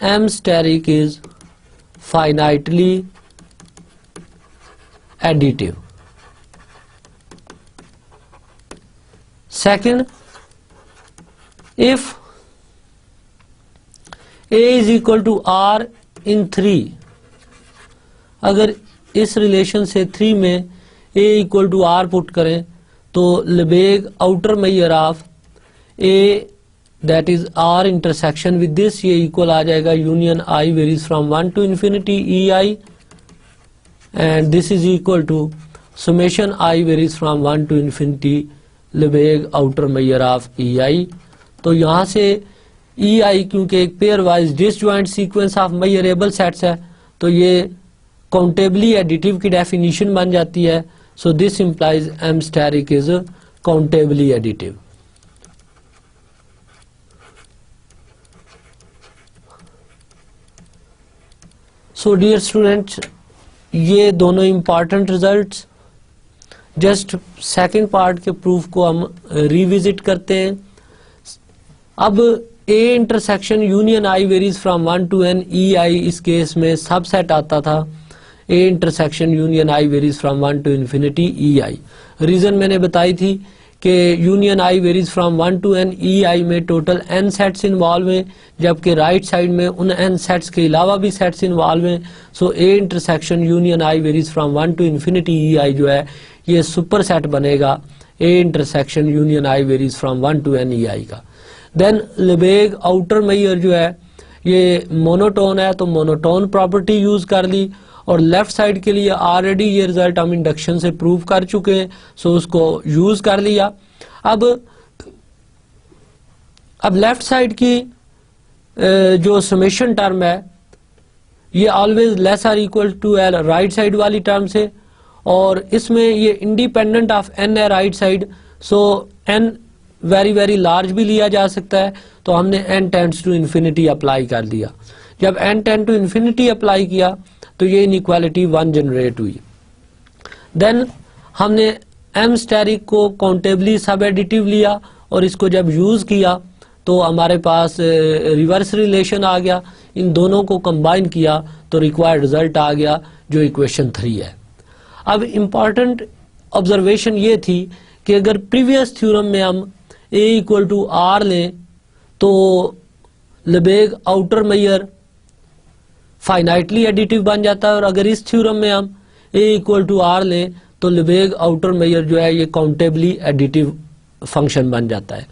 M steric is finitely additive. Second, if A is equal to R in 3, अगर इस रिलेशन से 3 में A equal to R put करें तो Lebesgue outer measure of A that is R intersection with this ये equal आ जाएगा union I varies from 1 to infinity ei, and this is equal to summation I varies from 1 to infinity Lebesgue outer measure of ei. तो यहाँ से ei क्योंकि एक pairwise disjoint sequence of measurable sets है तो ये countably additive की definition बन जाती है. So this implies M steric is countably additive. So dear students, ये दोनों important results. Just second part के प्रूफ को हम रिविजिट करते हैं. अब A intersection union I varies from 1 to n ei इस केस में सबसेट आता था. A intersection union I varies from 1 to infinity ei. Reason मैंने बताई थी कि union I varies from 1 to n ei में टोटल n सेट्स इन्वॉल्व हैं, जबकि राइट साइड में उन n सेट्स के अलावा भी सेट्स इन्वॉल्व हैं. सो A intersection union I varies from 1 to infinity ei जो है ये सुपर सेट बनेगा A intersection union I varies from 1 to n ei का. देन लेबेग आउटर मेजर जो है ये मोनोटोन है तो मोनोटोन प्रॉपर्टी यूज कर ली, और लेफ्ट साइड के लिए ऑलरेडी ये रिजल्ट हम इंडक्शन से प्रूव कर चुके हैं, सो उसको यूज कर लिया. अब लेफ्ट साइड की जो समेशन टर्म है ये always less or equal to L right side वाली टर्म से, और इसमें ये इंडिपेंडेंट ऑफ n है right side. So n very very large भी लिया जा सकता है, तो हमने n tends to infinity apply कर दिया. जब n tend to infinity apply किया तो ये इनइक्वालिटी 1 जनरेट हुई. देन हमने M स्टेरिक को काउंटेबली सब एडिटिव लिया और इसको जब यूज किया तो हमारे पास रिवर्स रिलेशन आ गया. इन दोनों को कंबाइन किया तो रिक्वायर्ड रिजल्ट आ गया जो इक्वेशन 3 है. अब इम्पॉर्टेंट ऑब्जर्वेशन ये थी कि अगर प्रीवियस थ्योरम में हम A इक्वल टू R लें तो Lebesgue outer major finitely additive बन जाता है, और अगर इस थ्योरम में हम A इक्वल टू R लें तो लेबेग आउटर मेजर जो है ये काउंटेबली एडिटिव फंक्शन बन जाता है.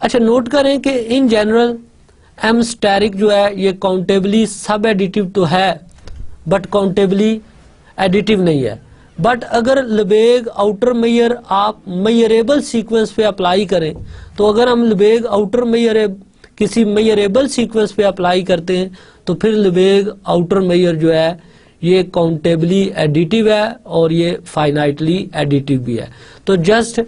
अच्छा, नोट करें कि इन जनरल M स्टेरिक जो है ये काउंटेबली सब एडिटिव तो है बट काउंटेबली एडिटिव नहीं है. बट अगर लेबेग आउटर मेजर आप मेजरेबल सीक्वेंस पे अप्लाई करें तो अगर हम लेबेग आउटर मेजर किसी मेजरेबल सीक्वेंस पे अप्लाई करते हैं तो फिर लेबेग आउटर मेजर जो है ये काउंटेबली एडिटिव है और ये फाइनाइटली एडिटिव भी है. तो जस्ट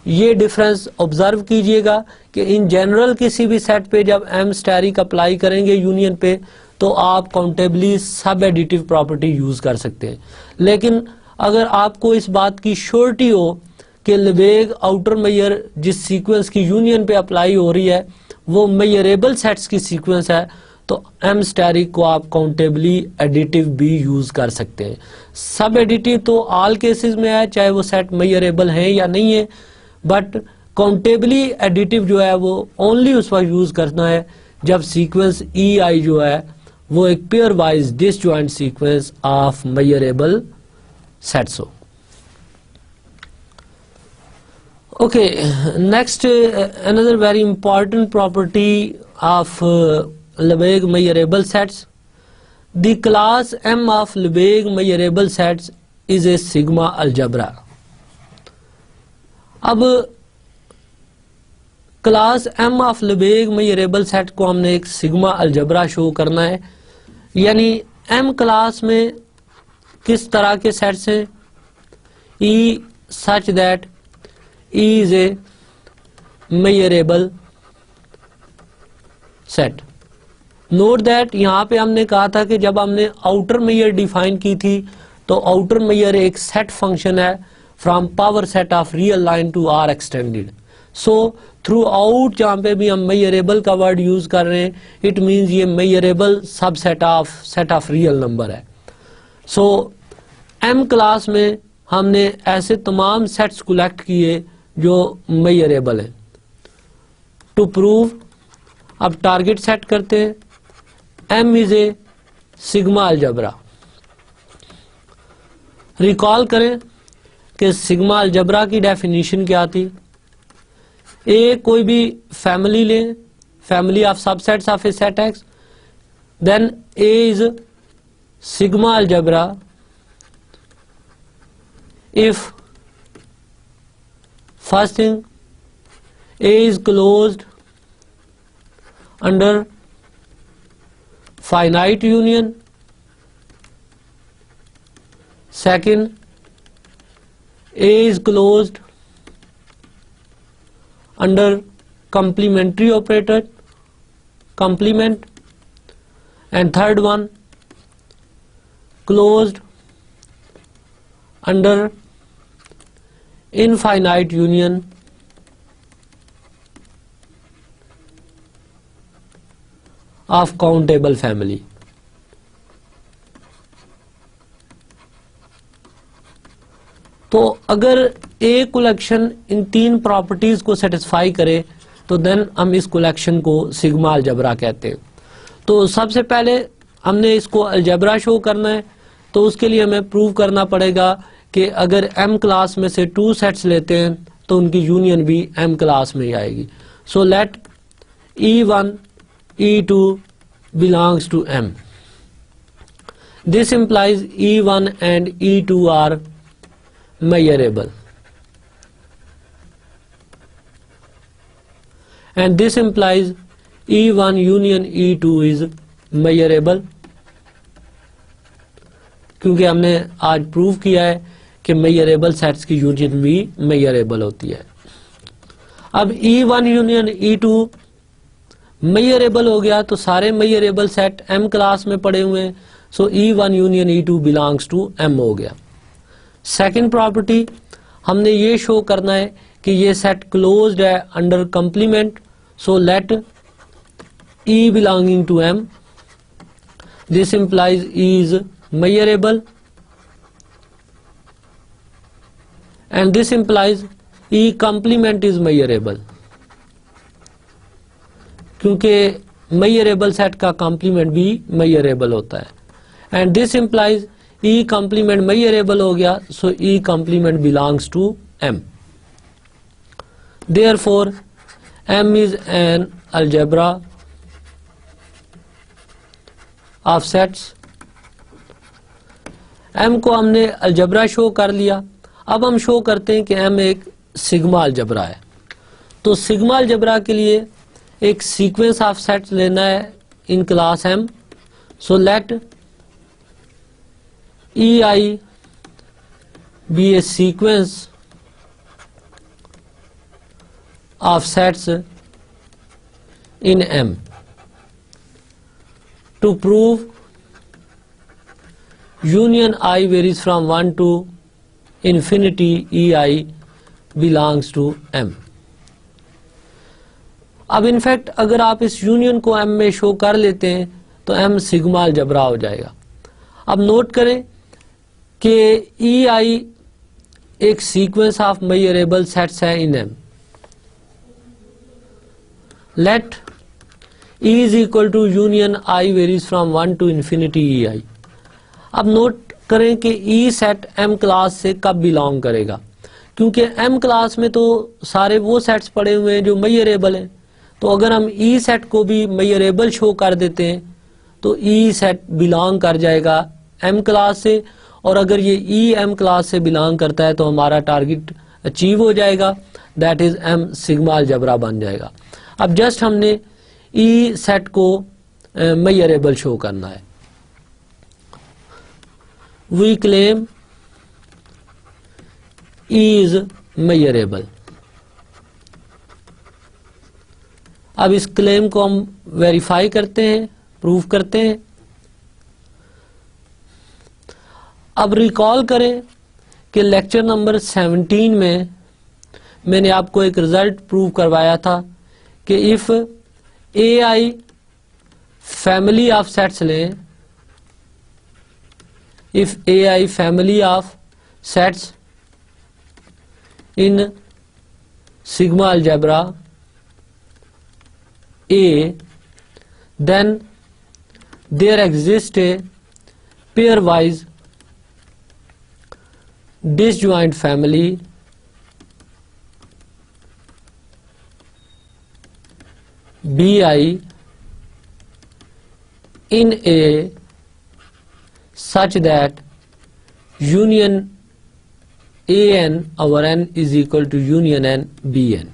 ये डिफरेंस ऑब्जर्व कीजिएगा कि इन जनरल किसी भी सेट पे जब M स्टेरिक अप्लाई करेंगे यूनियन पे तो आप काउंटेबली सब एडिटिव प्रॉपर्टी यूज कर सकते हैं. लेकिन अगर आपको इस बात की श्योरिटी हो कि लेबेग आउटर मेजर जिस सीक्वेंस की यूनियन पे अप्लाई हो रही है वो मेजरेबल सेट्स की सीक्वेंस है तो M स्टेरिक को आप काउंटेबली एडिटिव भी यूज कर सकते हैं. सब एडिटिव तो ऑल केसेस में है चाहे वो सेट मेजरेबल है या नहीं है, बट काउंटेबली एडिटिव जो है वो ओनली उस वक्त यूज करना है जब सीक्वेंस ei जो है वो एक pairwise disjoint sequence of measurable sets हो. Okay, next another very important property of Lebesgue measurable sets. The class M of Lebesgue measurable sets is a sigma algebra. अब class M of Lebesgue measurable set को हमने एक sigma algebra show करना है, यानी M class में किस तरह के सेट्स हैं, E such that E is a measurable set. Note that यहाँ पे हमने कहा था कि जब हमने आउटर मेजर डिफाइन की थी तो आउटर मेजर एक सेट फंक्शन है from power set of real line to R extended. So throughout जहाँ पे भी हम मेजरेबल का वर्ड यूज कर रहे हैं, इट मीन्स ये measurable subset of set of real number है. सो एम क्लास में हमने ऐसे तमाम सेट्स कलेक्ट किए जो मेजरेबल है. टू प्रूव अब टारगेट सेट करते हैं. M is a sigma algebra. Recall करें कि सिग्मा अलजबरा की डेफिनेशन क्या थी. ए कोई भी फैमिली लें, family of subsets of a set X, then A is sigma algebra if first thing A is closed under finite union. Second, A is closed under complementary operator, complement. And third one, closed under infinite union of countable family. तो अगर a collection in तीन properties को satisfy करे तो then हम इस collection को sigma algebra कहते हैं. तो सबसे पहले हमने इसको अलजबरा शो करना है, तो उसके लिए हमें प्रूव करना पड़ेगा कि अगर एम क्लास में से टू सेट्स लेते हैं तो उनकी यूनियन भी एम क्लास में ही आएगी. So let E1 E2 belongs to M. This implies E1 and E2 are measurable. And this implies E1 union E2 is measurable. क्योंकि हमने आज प्रूव किया है कि मेजरेबल सेट्स की यूनियन भी मेजरेबल होती है. अब E1 यूनियन E2 मेजरेबल हो गया तो सारे मेजरेबल सेट एम क्लास में पड़े हुए हैं. So E1 union E2 belongs to M हो गया. सेकंड प्रॉपर्टी हमने ये शो करना है कि ये सेट क्लोज्ड है under complement. So let E belonging to M, this implies E is measurable and this implies E complement is measurable. क्योंकि मेजरेबल सेट का कॉम्प्लीमेंट भी मेजरेबल होता है. And this implies E complement measurable हो गया. So E complement belongs to M. Therefore M is an algebra of sets. M को हमने algebra show कर लिया. अब हम शो करते हैं कि M एक सिग्मा अलजेब्रा है. तो सिग्मा अलजेब्रा के लिए एक सीक्वेंस ऑफ सेट्स लेना है in class M. So let EI be a sequence of sets in M. To prove union I varies from 1 to infinity, EI belongs to M. अब in fact अगर आप इस union को M में show कर लेते हैं तो M सिग्मा अलजबरा हो जाएगा. अब नोट करें कि EI एक सीक्वेंस ऑफ मेजरेबल सेट्स है in M. Let E is equal to union I varies from 1 to infinity EI. अब नोट करें कि E सेट M क्लास से कब बिलोंग करेगा, क्योंकि M क्लास में तो सारे वो सेट्स पड़े हुए हैं जो मेजरेबल हैं. तो अगर हम E सेट को भी मेजरेबल शो कर देते हैं तो E सेट बिलोंग कर जाएगा M क्लास से, और अगर ये ई एम क्लास से बिलोंग करता है तो हमारा टारगेट अचीव हो जाएगा, that is M sigma algebra बन जाएगा। अब जस्ट हमने ई सेट को मेजरेबल शो करना है। We claim E is measurable. अब इस क्लेम को हम वेरीफाई करते हैं, प्रूव करते हैं। अब रिकॉल करें कि लेक्चर नंबर 17 में मैंने आपको एक रिजल्ट प्रूव करवाया था कि if A I family of sets लें, if A I family of sets in sigma algebra A, then there exists a pairwise disjoint family Bi in A such that union An over n is equal to union n Bn।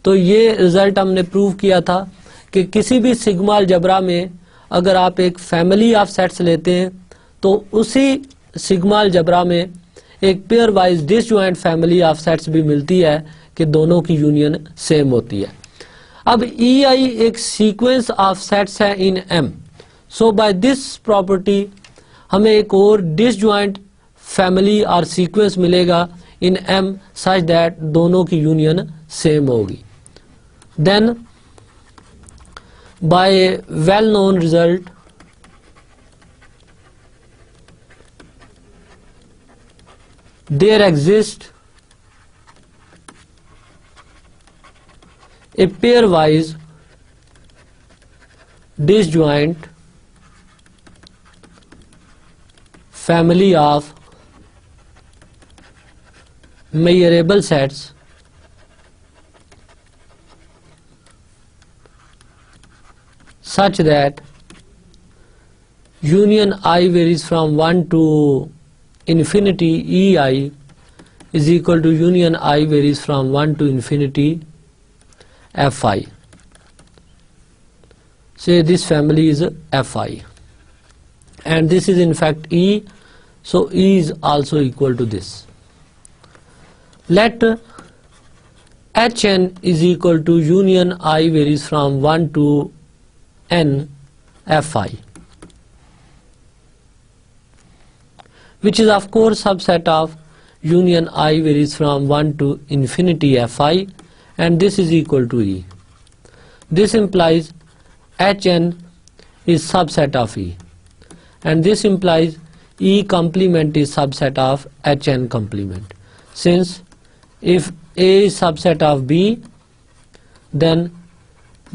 तो ये result हमने prove किया था कि किसी भी sigma algebra में अगर आप एक फैमिली ऑफ सेट्स लेते हैं तो उसी सिग्मा अलजेब्रा में एक pairwise disjoint family of sets भी मिलती है कि दोनों की यूनियन सेम होती है। अब ई आई एक सीक्वेंस ऑफ सेट्स है in M, so by this property हमें एक और डिसजॉइंट फैमिली और सीक्वेंस मिलेगा इन एम सच दैट दोनों की यूनियन सेम होगी। Then by a well known result there exists a pairwise disjoint family of measurable sets such that union I varies from 1 to infinity ei is equal to union I varies from 1 to infinity fi. Say this family is fi and this is in fact E, so E is also equal to this. Let Hn is equal to union I varies from 1 to n fi, which is of course subset of union I varies from 1 to infinity fi, and this is equal to E. This implies Hn is subset of E, and this implies E complement is subset of Hn complement. Since if A is subset of B, then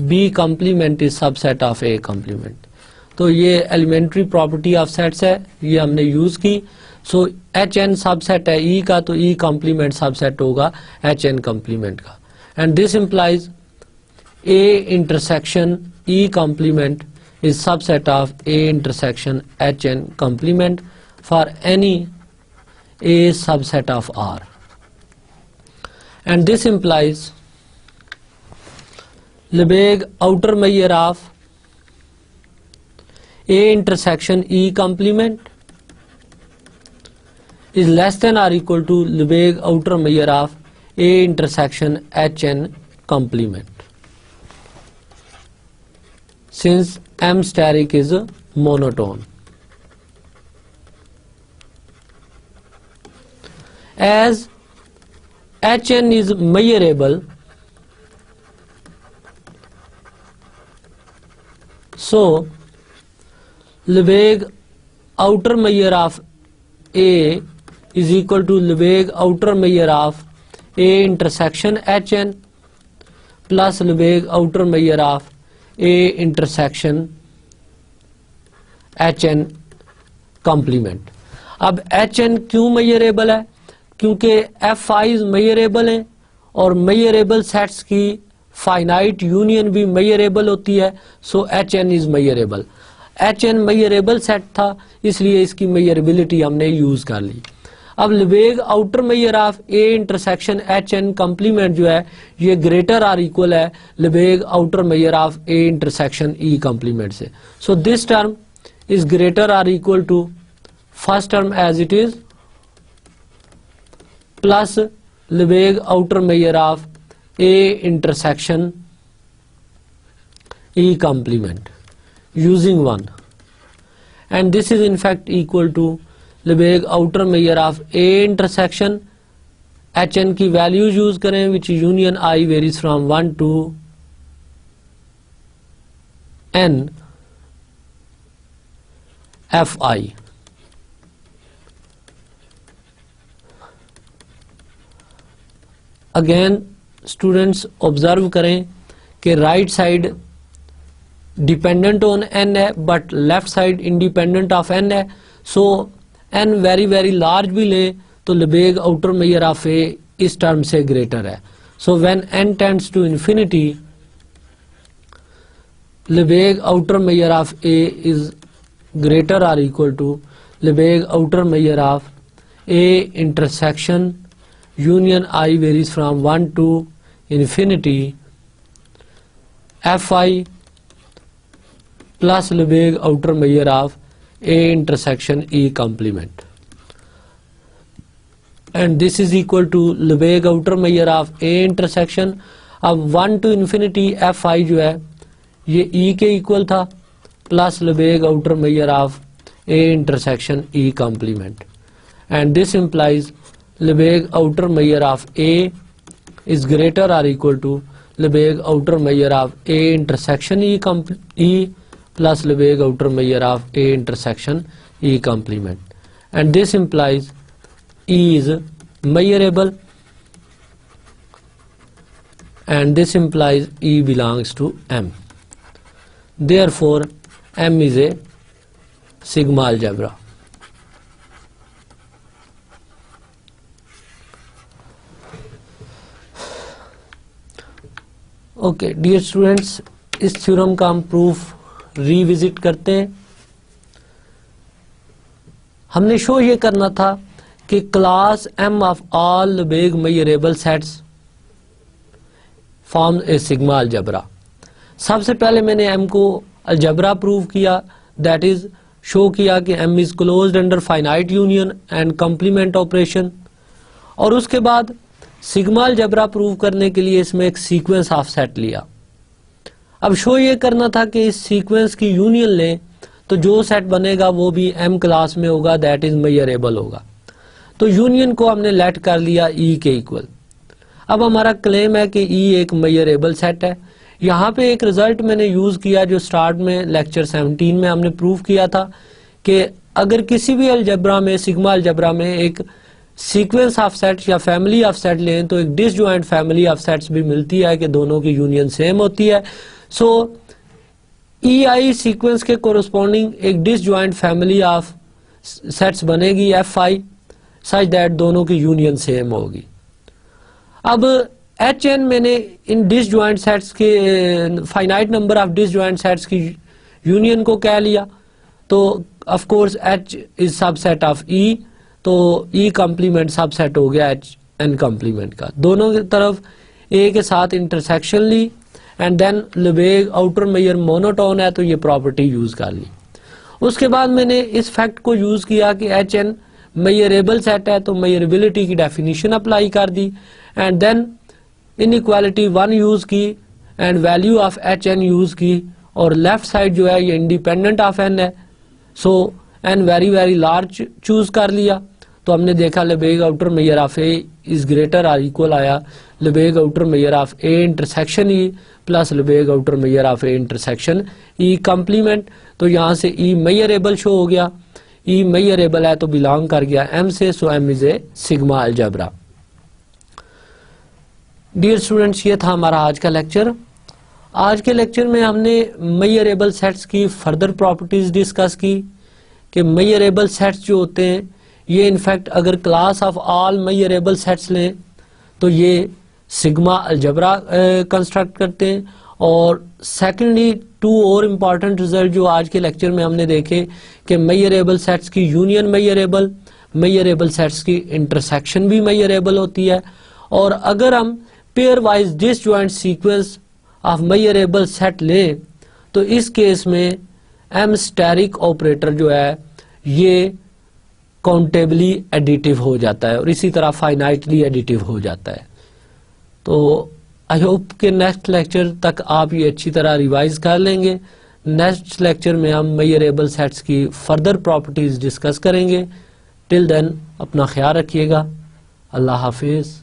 B complement is subset of A complement. तो ये elementary property of sets है, ये हमने use की। सो Hn subset है E का, तो E complement subset होगा Hn complement का, and this implies A intersection E complement is subset of A intersection Hn complement for any A subset of R, and this implies Lebesgue outer measure of A intersection E complement is less than or equal to Lebesgue outer measure of A intersection Hn complement, since M steric is monotone. As Hn is measurable, so Lebesgue outer measure of A is equal to Lebesgue outer measure of A intersection Hn plus Lebesgue outer measure of A intersection Hn complement. अब Hn क्यों measurable है? क्योंकि Fi measurable है और measurable sets की finite union भी measurable होती है, so Hn is measurable. HN measurable set था, इसलिए इसकी मेजरेबिलिटी हमने यूज कर ली। अब Lebesgue outer measure of A intersection HN complement जो है ये ग्रेटर आर इक्वल है Lebesgue outer measure of A intersection E complement से। So this term is greater or equal to first term as it is plus Lebesgue outer measure of A intersection E complement using 1, and this is in fact equal to Lebesgue outer measure of A intersection HN की values use करें which union I varies from 1 to N Fi. Again students observe करें कि right side dependent on n है but left side independent of n है। So n very very large भी ले तो Lebesgue outer measure of A इस term से greater है। So when n tends to infinity Lebesgue outer measure of A is greater or equal to Lebesgue outer measure of A intersection union I varies from 1 to infinity Fi plus Lebesgue outer measure of A intersection E complement, and this is equal to Lebesgue outer measure of A intersection। अब 1 to infinity Fi जो है ये E के equal था plus Lebesgue outer measure of A intersection E complement, and this implies Lebesgue outer measure of A is greater or equal to Lebesgue outer measure of A intersection E plus Lebesgue outer measure of A intersection E complement, and this implies E is measurable, and this implies E belongs to M. Therefore M is a sigma algebra. Okay dear students, इस theorem का हम proof revisit करते हैं। हमने show ये करना था कि class M of all Lebesgue measurable sets form A sigma algebra. सबसे पहले मैंने M को अलजेब्रा प्रूव किया, दैट इज शो किया कि M is closed under finite union and complement operation, और उसके बाद सिग्मा अलजेब्रा प्रूव करने के लिए इसमें एक सीक्वेंस ऑफ सेट लिया। अब शो ये करना था कि इस सीक्वेंस की यूनियन लें तो जो सेट बनेगा वो भी M क्लास में होगा, दैट इज मेजरेबल होगा। तो यूनियन को हमने लेट कर लिया E के इक्वल। अब हमारा क्लेम है कि E एक मेजरेबल सेट है। यहाँ पे एक रिजल्ट मैंने यूज किया जो स्टार्ट में लेक्चर 17 में हमने प्रूव किया था कि अगर किसी भी अलजेब्रा में सिग्मा अलजेब्रा में एक सीक्वेंस ऑफ सेट्स या फैमिली ऑफ सेट लें तो एक डिसजॉइंट फैमिली ऑफ सेट्स भी मिलती है कि दोनों की यूनियन सेम होती है। सो EI सीक्वेंस के कोरस्पॉन्डिंग एक डिसजॉइंट फैमिली ऑफ सेट्स बनेगी Fi सच दैट दोनों की यूनियन सेम होगी। अब HN मैंने इन डिसजॉइंट सेट्स के finite number of disjoint sets की यूनियन को कह लिया, तो of course H is subset of E, तो E कंप्लीमेंट सबसेट हो गया HN कंप्लीमेंट का। दोनों की तरफ A के साथ इंटरसेक्शन ली and then Lebesgue outer measure monotone है तो ये प्रॉपर्टी यूज कर ली। उसके बाद मैंने इस फैक्ट को यूज किया कि HN मेजरेबल सेट है तो मेजरेबिलिटी की डेफिनेशन अप्लाई कर दी एंड देन इनइक्वालिटी 1 यूज की and value of HN use की, और लेफ्ट साइड जो है ये इंडिपेंडेंट ऑफ N है, so N very very large choose कर लिया। तो हमने देखा Lebesgue outer measure of A is greater और इक्वल आया Lebesgue outer measure of A intersection E plus Lebesgue outer measure of A intersection E complement. तो यहाँ से E मेजरेबल शो हो गया, E मेजरेबल है तो बिलोंग कर गया M से, सो M is a sigma algebra. Dear students, ये था हमारा आज का लेक्चर। आज के लेक्चर में हमने मेजरेबल सेट्स की फर्दर प्रॉपर्टीज डिस्कस की कि मेजरेबल सेट्स जो होते हैं ये इनफैक्ट अगर class of all measurable sets लें तो ये सिग्मा अलजेब्रा कंस्ट्रक्ट करते हैं, और सेकेंडली टू और इम्पॉर्टेंट रिजल्ट जो आज के लेक्चर में हमने देखे कि मेजरेबल सेट्स की यूनियन मेजरेबल सेट्स की इंटरसेक्शन भी मेजरेबल होती है, और अगर हम pair wise disjoint sequence of measurable set लें तो इस केस में एम स्टेरिक ऑपरेटर जो है ये काउंटेबली एडिटिव हो जाता है और इसी तरह फाइनाइटली एडिटिव हो जाता है। तो आई होप कि नेक्स्ट लेक्चर तक आप ये अच्छी तरह रिवाइज कर लेंगे। नेक्स्ट लेक्चर में हम मेजरेबल सेट्स की फर्दर प्रॉपर्टीज डिस्कस करेंगे। टिल देन अपना ख्याल रखिएगा। अल्लाह हाफिज।